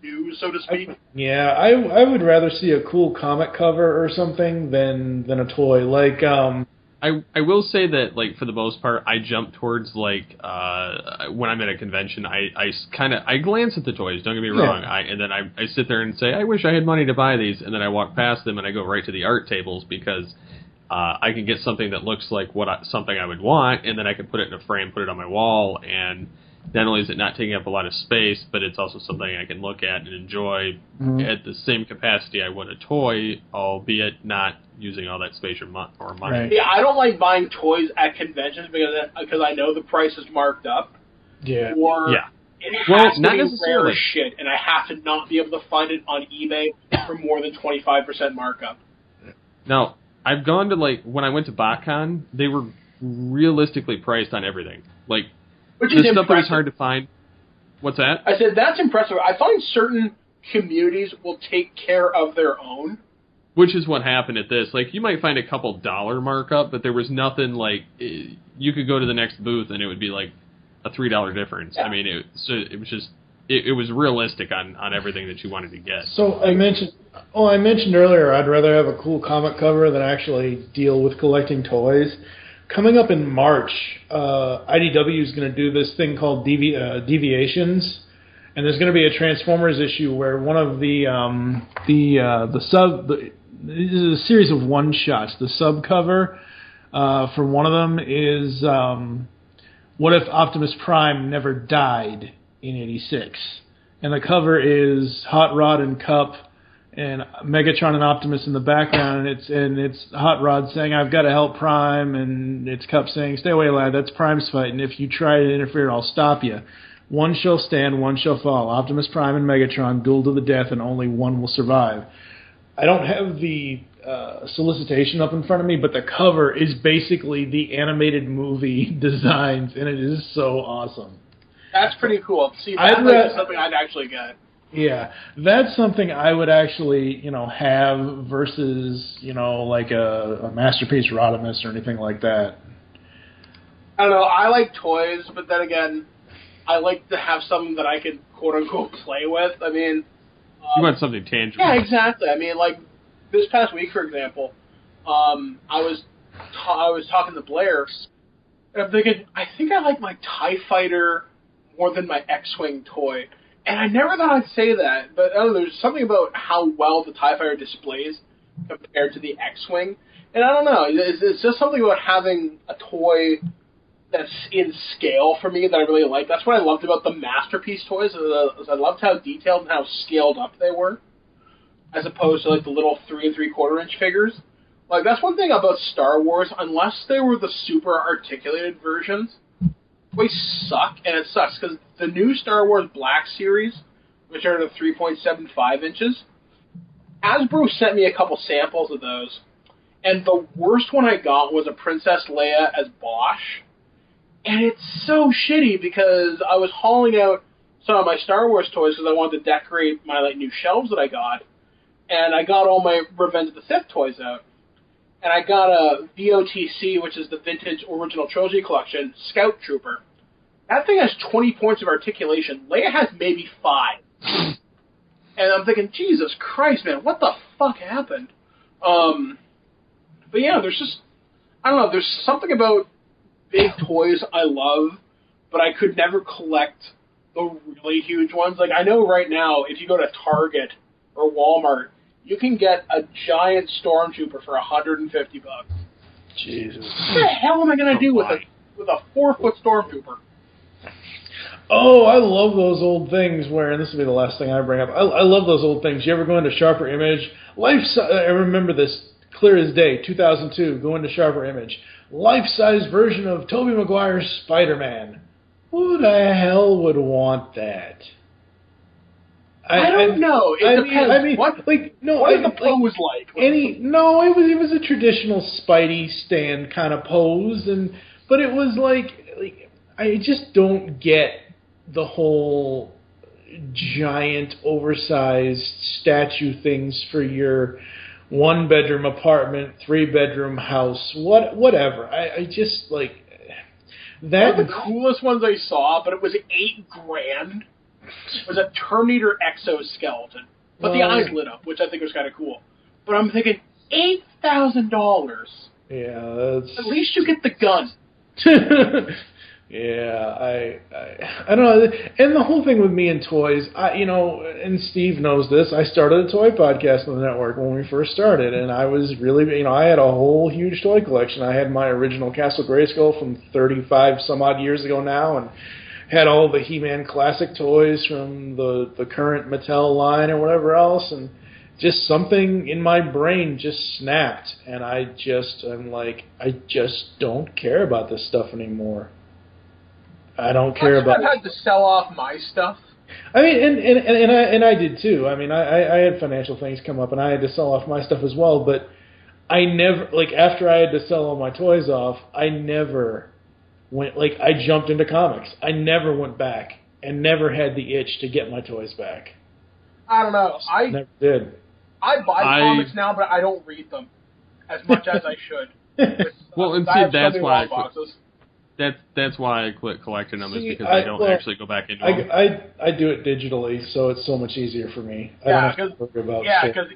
news, so to speak. I would rather see a cool comic cover or something than a toy. Like, I will say that, like, for the most part, I jump towards, like, when I'm at a convention, I glance at the toys, don't get me wrong, and then I sit there and say, I wish I had money to buy these, and then I walk past them and I go right to the art tables, because I can get something that looks like something I would want, and then I can put it in a frame, put it on my wall, and not only is it not taking up a lot of space, but it's also something I can look at and enjoy at the same capacity I would a toy, albeit not using all that space or money. Right. Yeah, I don't like buying toys at conventions because I know the price is marked up. Yeah. Or it has to be rare as shit, and I have to not be able to find it on eBay for more than 25% markup. Now, I've gone to, like, when I went to BotCon, they were realistically priced on everything. Like, which is the stuff that was impressive. hard to find. What's that? I said, that's impressive. I find certain communities will take care of their own. Which is what happened at this. Like, you might find a couple dollar markup, but there was nothing like... You could go to the next booth and it would be like a $3 difference. Yeah. I mean, it was just... It was realistic on everything that you wanted to get. So I mentioned earlier I'd rather have a cool comic cover than actually deal with collecting toys. Coming up in March, IDW is going to do this thing called Deviations, and there's going to be a Transformers issue where one of this is a series of one shots. The sub cover for one of them is what if Optimus Prime never died in '86, and the cover is Hot Rod and Cup and Megatron and Optimus in the background, and it's Hot Rod saying, "I've got to help Prime," and it's Cup saying, "Stay away, lad. That's Prime's fight, and if you try to interfere, I'll stop you. One shall stand, one shall fall. Optimus Prime and Megatron duel to the death, and only one will survive." I don't have the solicitation up in front of me, but the cover is basically the animated movie designs, and it is so awesome. That's pretty cool. See, that's something I'd actually get. Yeah, that's something I would actually, have versus, like a Masterpiece Rodimus or anything like that. I don't know. I like toys, but then again, I like to have something that I can quote-unquote play with. I mean... you want something tangible. Yeah, exactly. I mean, like, this past week, for example, I was talking to Blair, and I'm thinking, I think I like my TIE Fighter more than my X-Wing toy. And I never thought I'd say that, but I don't know, there's something about how well the TIE Fighter displays compared to the X-Wing. And I don't know, it's just something about having a toy that's in scale for me that I really like. That's what I loved about the Masterpiece toys, is I loved how detailed and how scaled up they were, as opposed to like the little 3 3/4 inch figures. Like, that's one thing about Star Wars, unless they were the super articulated versions, they suck, and it sucks, because the new Star Wars Black Series, which are the 3.75 inches, Hasbro sent me a couple samples of those, and the worst one I got was a Princess Leia as Bosch, and it's so shitty, because I was hauling out some of my Star Wars toys because I wanted to decorate my like new shelves that I got, and I got all my Revenge of the Sith toys out. And I got a VOTC, which is the Vintage Original Trilogy Collection, Scout Trooper. That thing has 20 points of articulation. Leia has maybe 5. And I'm thinking, Jesus Christ, man, what the fuck happened? But yeah, there's just, I don't know, there's something about big toys I love, but I could never collect the really huge ones. Like, I know right now, if you go to Target or Walmart, you can get a giant Stormtrooper for $150. Jesus. What the hell am I going to do with a 4-foot Stormtrooper? Oh, I love those old things where, and this will be the last thing I bring up, I love those old things. You ever go into Sharper Image? I remember this clear as day, 2002, go into Sharper Image. Life-size version of Tobey Maguire's Spider-Man. Who the hell would want that? I don't know. It depends. What is the pose like? It was a traditional Spidey stand kind of pose, but it was like I just don't get the whole giant, oversized statue things for your 1-bedroom apartment, 3-bedroom house, whatever. I just like that. One of the coolest ones I saw, but it was $8,000. Was a Terminator exoskeleton, but the eyes lit up, which I think was kind of cool. But I'm thinking $8,000. Yeah, that's... At least you get the gun. Yeah, I don't know. And the whole thing with me and toys, and Steve knows this. I started a toy podcast on the network when we first started, and I was really, I had a whole huge toy collection. I had my original Castle Grayskull from 35 some odd years ago now, and had all the He-Man classic toys from the current Mattel line or whatever else, and just something in my brain just snapped, and I'm like, I just don't care about this stuff anymore. I don't care about. I've had to sell off my stuff. I mean, and I did too. I mean, I had financial things come up, and I had to sell off my stuff as well. But I never, after I had to sell all my toys off, I never went, I jumped into comics. I never went back and never had the itch to get my toys back. I don't know. I never did. I buy comics now, but I don't read them as much as I should. Well, and see, that's why that's why I quit collecting them, is because I don't actually go back into them. I do it digitally, so it's so much easier for me. Because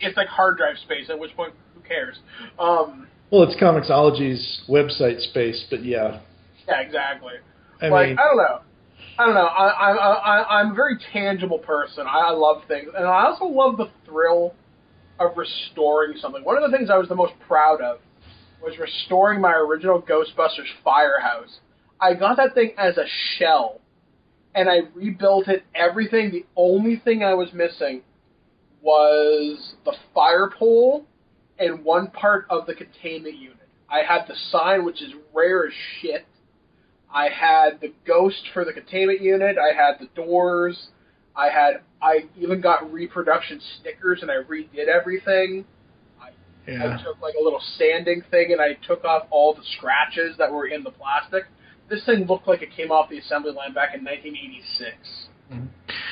it's like hard drive space, at which point, who cares? Well, it's Comixology's website space, but yeah. Yeah, exactly. I mean, I don't know. I'm a very tangible person. I love things. And I also love the thrill of restoring something. One of the things I was the most proud of was restoring my original Ghostbusters Firehouse. I got that thing as a shell, and I rebuilt it, everything. The only thing I was missing was the fire pole and one part of the containment unit. I had the sign, which is rare as shit. I had the ghost for the containment unit. I had the doors. I even got reproduction stickers, and I redid everything. I took a little sanding thing, and I took off all the scratches that were in the plastic. This thing looked like it came off the assembly line back in 1986. Mm-hmm.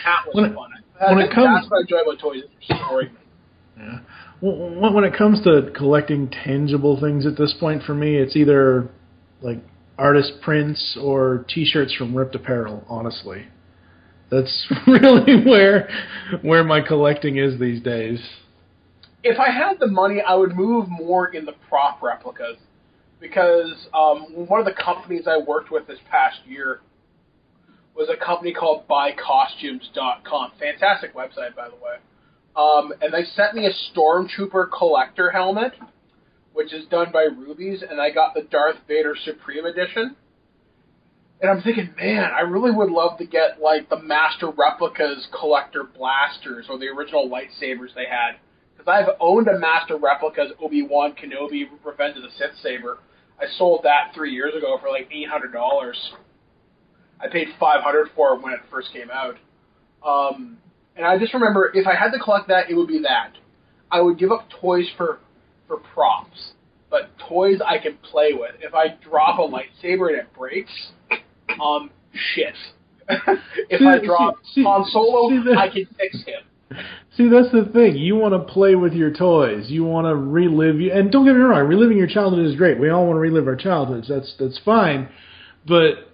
That was fun. That's what I enjoy about toys, is restoring them. Yeah. When it comes to collecting tangible things at this point, for me, it's either artist prints or T-shirts from Ripped Apparel, honestly. That's really where my collecting is these days. If I had the money, I would move more in the prop replicas, because one of the companies I worked with this past year was a company called BuyCostumes.com. Fantastic website, by the way. And they sent me a Stormtrooper collector helmet, which is done by Rubies, and I got the Darth Vader Supreme Edition. And I'm thinking, man, I really would love to get, like, the Master Replicas collector blasters, or the original lightsabers they had. Because I've owned a Master Replicas Obi-Wan Kenobi Revenge of the Sith saber. I sold that 3 years ago for, like, $800. I paid $500 for it when it first came out. And I just remember, if I had to collect that, it would be that. I would give up toys for props, but toys I can play with. If I drop a lightsaber and it breaks, shit. If I drop Han Solo, I can fix him. See, that's the thing. You want to play with your toys. You want to relive. And don't get me wrong, reliving your childhood is great. We all want to relive our childhoods. That's fine. But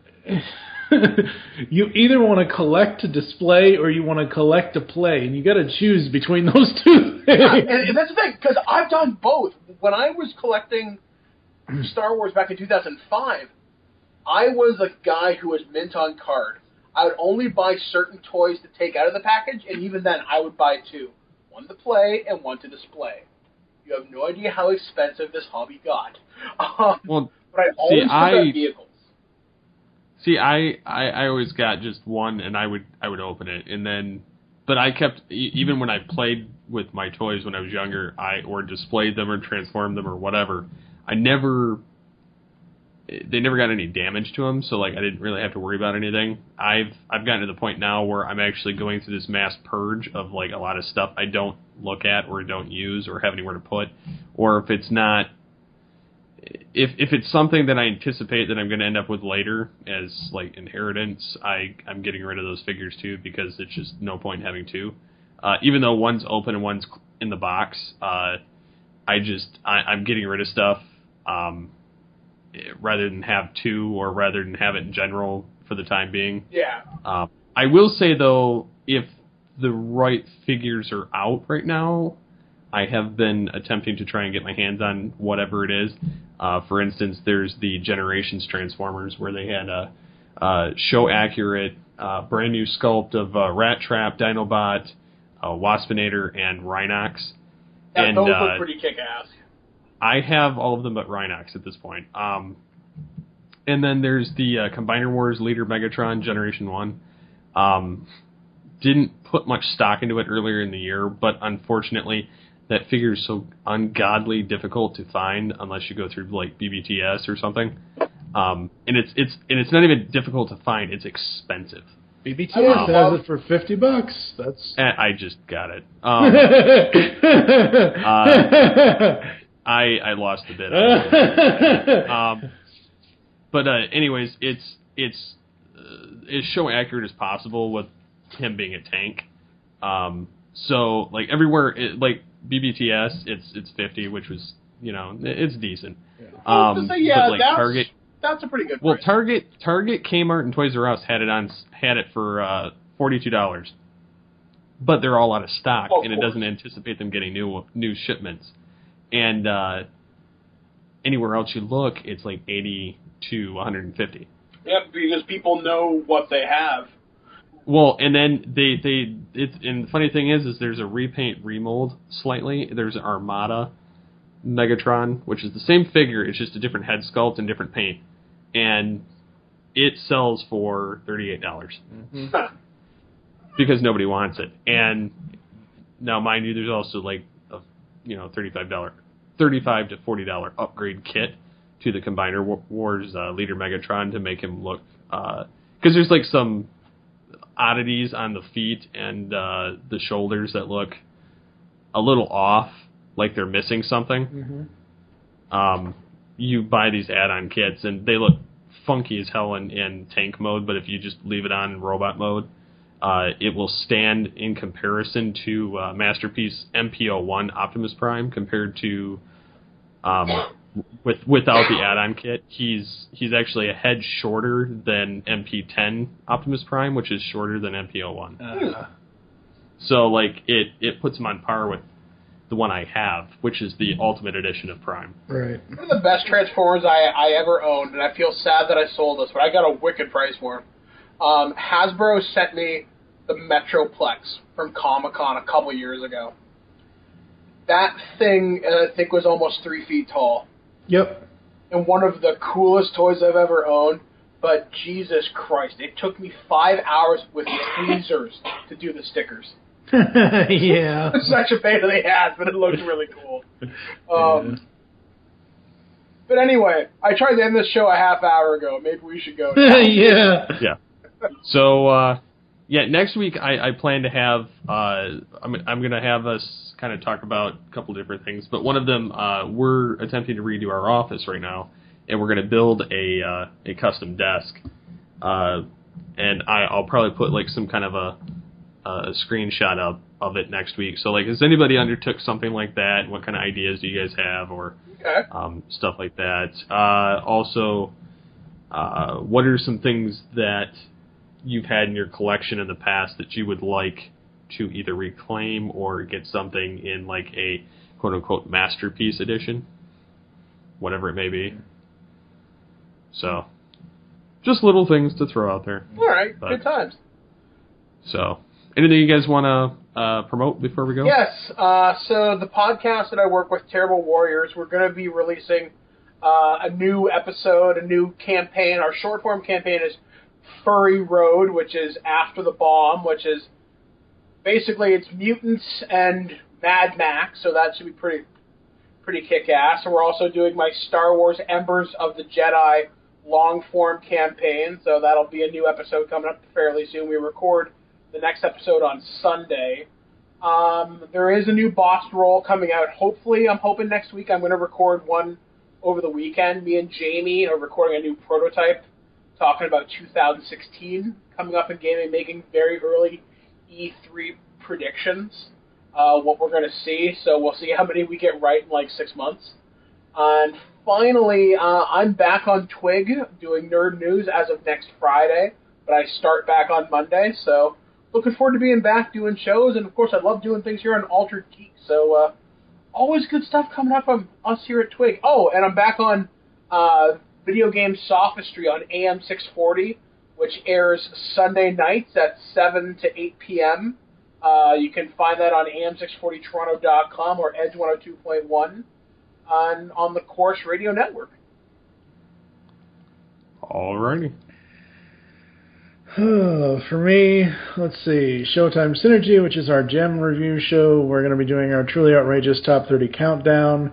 you either want to collect to display or you want to collect to play, and you got to choose between those two things. Yeah, and that's the thing, because I've done both. When I was collecting Star Wars back in 2005, I was a guy who was mint on card. I would only buy certain toys to take out of the package, and even then, I would buy two. One to play and one to display. You have no idea how expensive this hobby got. But I always got vehicles. See, I always got just one, and I would open it, and then, but I kept, even when I played with my toys when I was younger, or displayed them or transformed them or whatever, they never got any damage to them, so like I didn't really have to worry about anything. I've gotten to the point now where I'm actually going through this mass purge of like a lot of stuff I don't look at or don't use or have anywhere to put, or if it's not. If it's something that I anticipate that I'm going to end up with later as like inheritance, I'm getting rid of those figures too, because it's just no point in having two. Even though one's open and one's in the box, I'm getting rid of stuff rather than have two, or rather than have it in general for the time being. Yeah. I will say though, if the right figures are out right now, I have been attempting to try and get my hands on whatever it is. For instance, there's the Generations Transformers, where they had a show-accurate, brand new sculpt of Rat Trap, Dinobot, Waspinator, and Rhinox. And those look pretty kick-ass. I have all of them but Rhinox at this point. And then there's the Combiner Wars Leader Megatron Generation 1. Didn't put much stock into it earlier in the year, but unfortunately that figure is so ungodly difficult to find unless you go through like BBTS or something. And it's not even difficult to find; it's expensive. BBTS has it for $50. That's. I just got it. I lost a bit. But anyways, it's as show accurate as possible with him being a tank. So like everywhere, like BBTS, it's 50, which was, you know, it's decent. Yeah, but like Target, that's a pretty good price. Well, Target, Kmart, and Toys R Us had it for $42, but they're all out of stock, and it doesn't anticipate them getting new shipments. And anywhere else you look, it's like 80 to 150. Yeah, because people know what they have. Well, and then and the funny thing is there's a repaint remold slightly. There's Armada Megatron, which is the same figure, it's just a different head sculpt and different paint, and it sells for $38 because nobody wants it. And now, mind you, there's also like a $35 to $40 upgrade kit to the Combiner Wars Leader Megatron to make him look, because there's like some oddities on the feet and the shoulders that look a little off, like they're missing something. You buy these add-on kits and they look funky as hell in tank mode, but if you just leave it on in robot mode, it will stand in comparison to Masterpiece MPO1 Optimus Prime compared to without the add-on kit, he's actually a head shorter than MP10 Optimus Prime, which is shorter than MP01. So like it puts him on par with the one I have, which is the Ultimate Edition of Prime. Right. One of the best Transformers I ever owned, and I feel sad that I sold this, but I got a wicked price for him. Hasbro sent me the Metroplex from Comic-Con a couple years ago. That thing, I think, was almost 3 feet tall. Yep. And one of the coolest toys I've ever owned, but Jesus Christ, it took me 5 hours with tweezers to do the stickers. Yeah. Such a pain in the ass, but it looked really cool. But anyway, I tried to end this show a half hour ago. Maybe we should go now. Yeah. Yeah. So, next week I plan to have, I'm going to have us kind of talk about a couple different things, but one of them, we're attempting to redo our office right now, and we're going to build a custom desk. And I'll probably put like some kind of a screenshot of it next week. So like, has anybody undertook something like that? What kind of ideas do you guys have, or stuff like that? Also, what are some things that you've had in your collection in the past that you would like to either reclaim or get something in like a quote-unquote masterpiece edition, whatever it may be? So, just little things to throw out there. All right, good times. So, anything you guys want to promote before we go? Yes. So the podcast that I work with, Terrible Warriors, we're going to be releasing a new episode, a new campaign. Our short-form campaign is Furry Road, which is After the Bomb, which is basically it's mutants and Mad Max, so that should be pretty kick-ass. And we're also doing my Star Wars Embers of the Jedi long-form campaign, so that'll be a new episode coming up fairly soon. We record the next episode on Sunday. There is a new boss roll coming out. Hopefully, I'm hoping next week I'm going to record one over the weekend. Me and Jamie are recording a new prototype talking about 2016 coming up in gaming, making very early E3 predictions, what we're going to see. So we'll see how many we get right in like 6 months. And finally, I'm back on Twig doing Nerd News as of next Friday, but I start back on Monday, so looking forward to being back doing shows, and of course I love doing things here on Altered Geeks, so always good stuff coming up from us here at Twig. Oh, and I'm back on Video Game Sophistry on AM 640, which airs Sunday nights at 7 to 8 p.m. You can find that on am640toronto.com or Edge 102.1 on the Course Radio Network. Alrighty. For me, let's see, Showtime Synergy, which is our gem review show. We're going to be doing our Truly Outrageous Top 30 Countdown.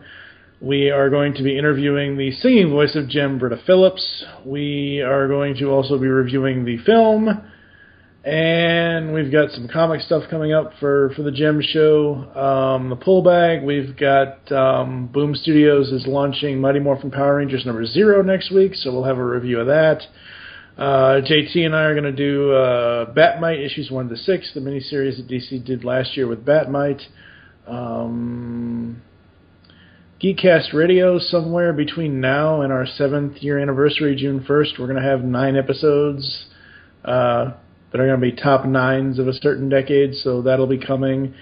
We are going to be interviewing the singing voice of Gem, Britta Phillips. We are going to also be reviewing the film. And we've got some comic stuff coming up for the Gem show. The Pull Bag, we've got Boom Studios is launching Mighty Morphin Power Rangers number 0 next week, so we'll have a review of that. JT and I are going to do Batmite issues 1 to 6, the miniseries that DC did last year with Batmite. Geekcast Radio, somewhere between now and our 7th year anniversary, June 1st, we're going to have 9 episodes that are going to be top 9s of a certain decade, so that'll be coming.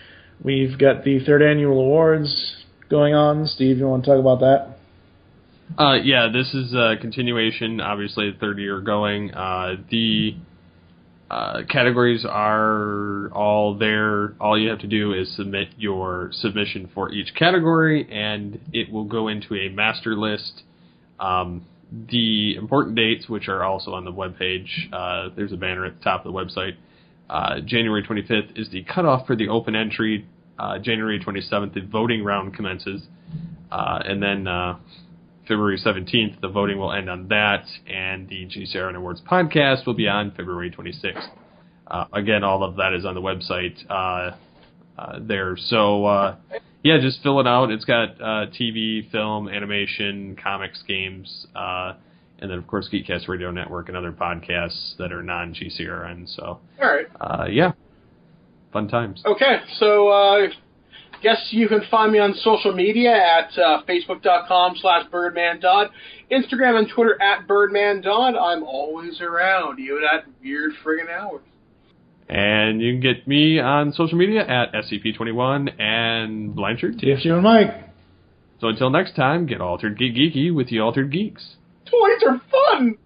We've got the 3rd annual awards going on. Steve, you want to talk about that? Yeah, this is a continuation, obviously, the 3rd year going. The categories are all there. All you have to do is submit your submission for each category, and it will go into a master list. The important dates, which are also on the webpage, there's a banner at the top of the website. January 25th is the cutoff for the open entry. January 27th, the voting round commences. And then February 17th, the voting will end on that, and the GCRN Awards podcast will be on February 26th. Again, all of that is on the website there. So, yeah, just fill it out. It's got TV, film, animation, comics, games, and then, of course, Geekcast Radio Network and other podcasts that are non-GCRN. So, all right. Yeah, fun times. Okay, so Guess you can find me on social media at facebook.com/BirdmanDodd, Instagram and Twitter at BirdmanDodd. I'm always around, even at weird friggin' hours. And you can get me on social media at SCP21 and Blanchard. TFG and Mike. So until next time, get Altered Geek Geeky with the Altered Geeks. Toys are fun!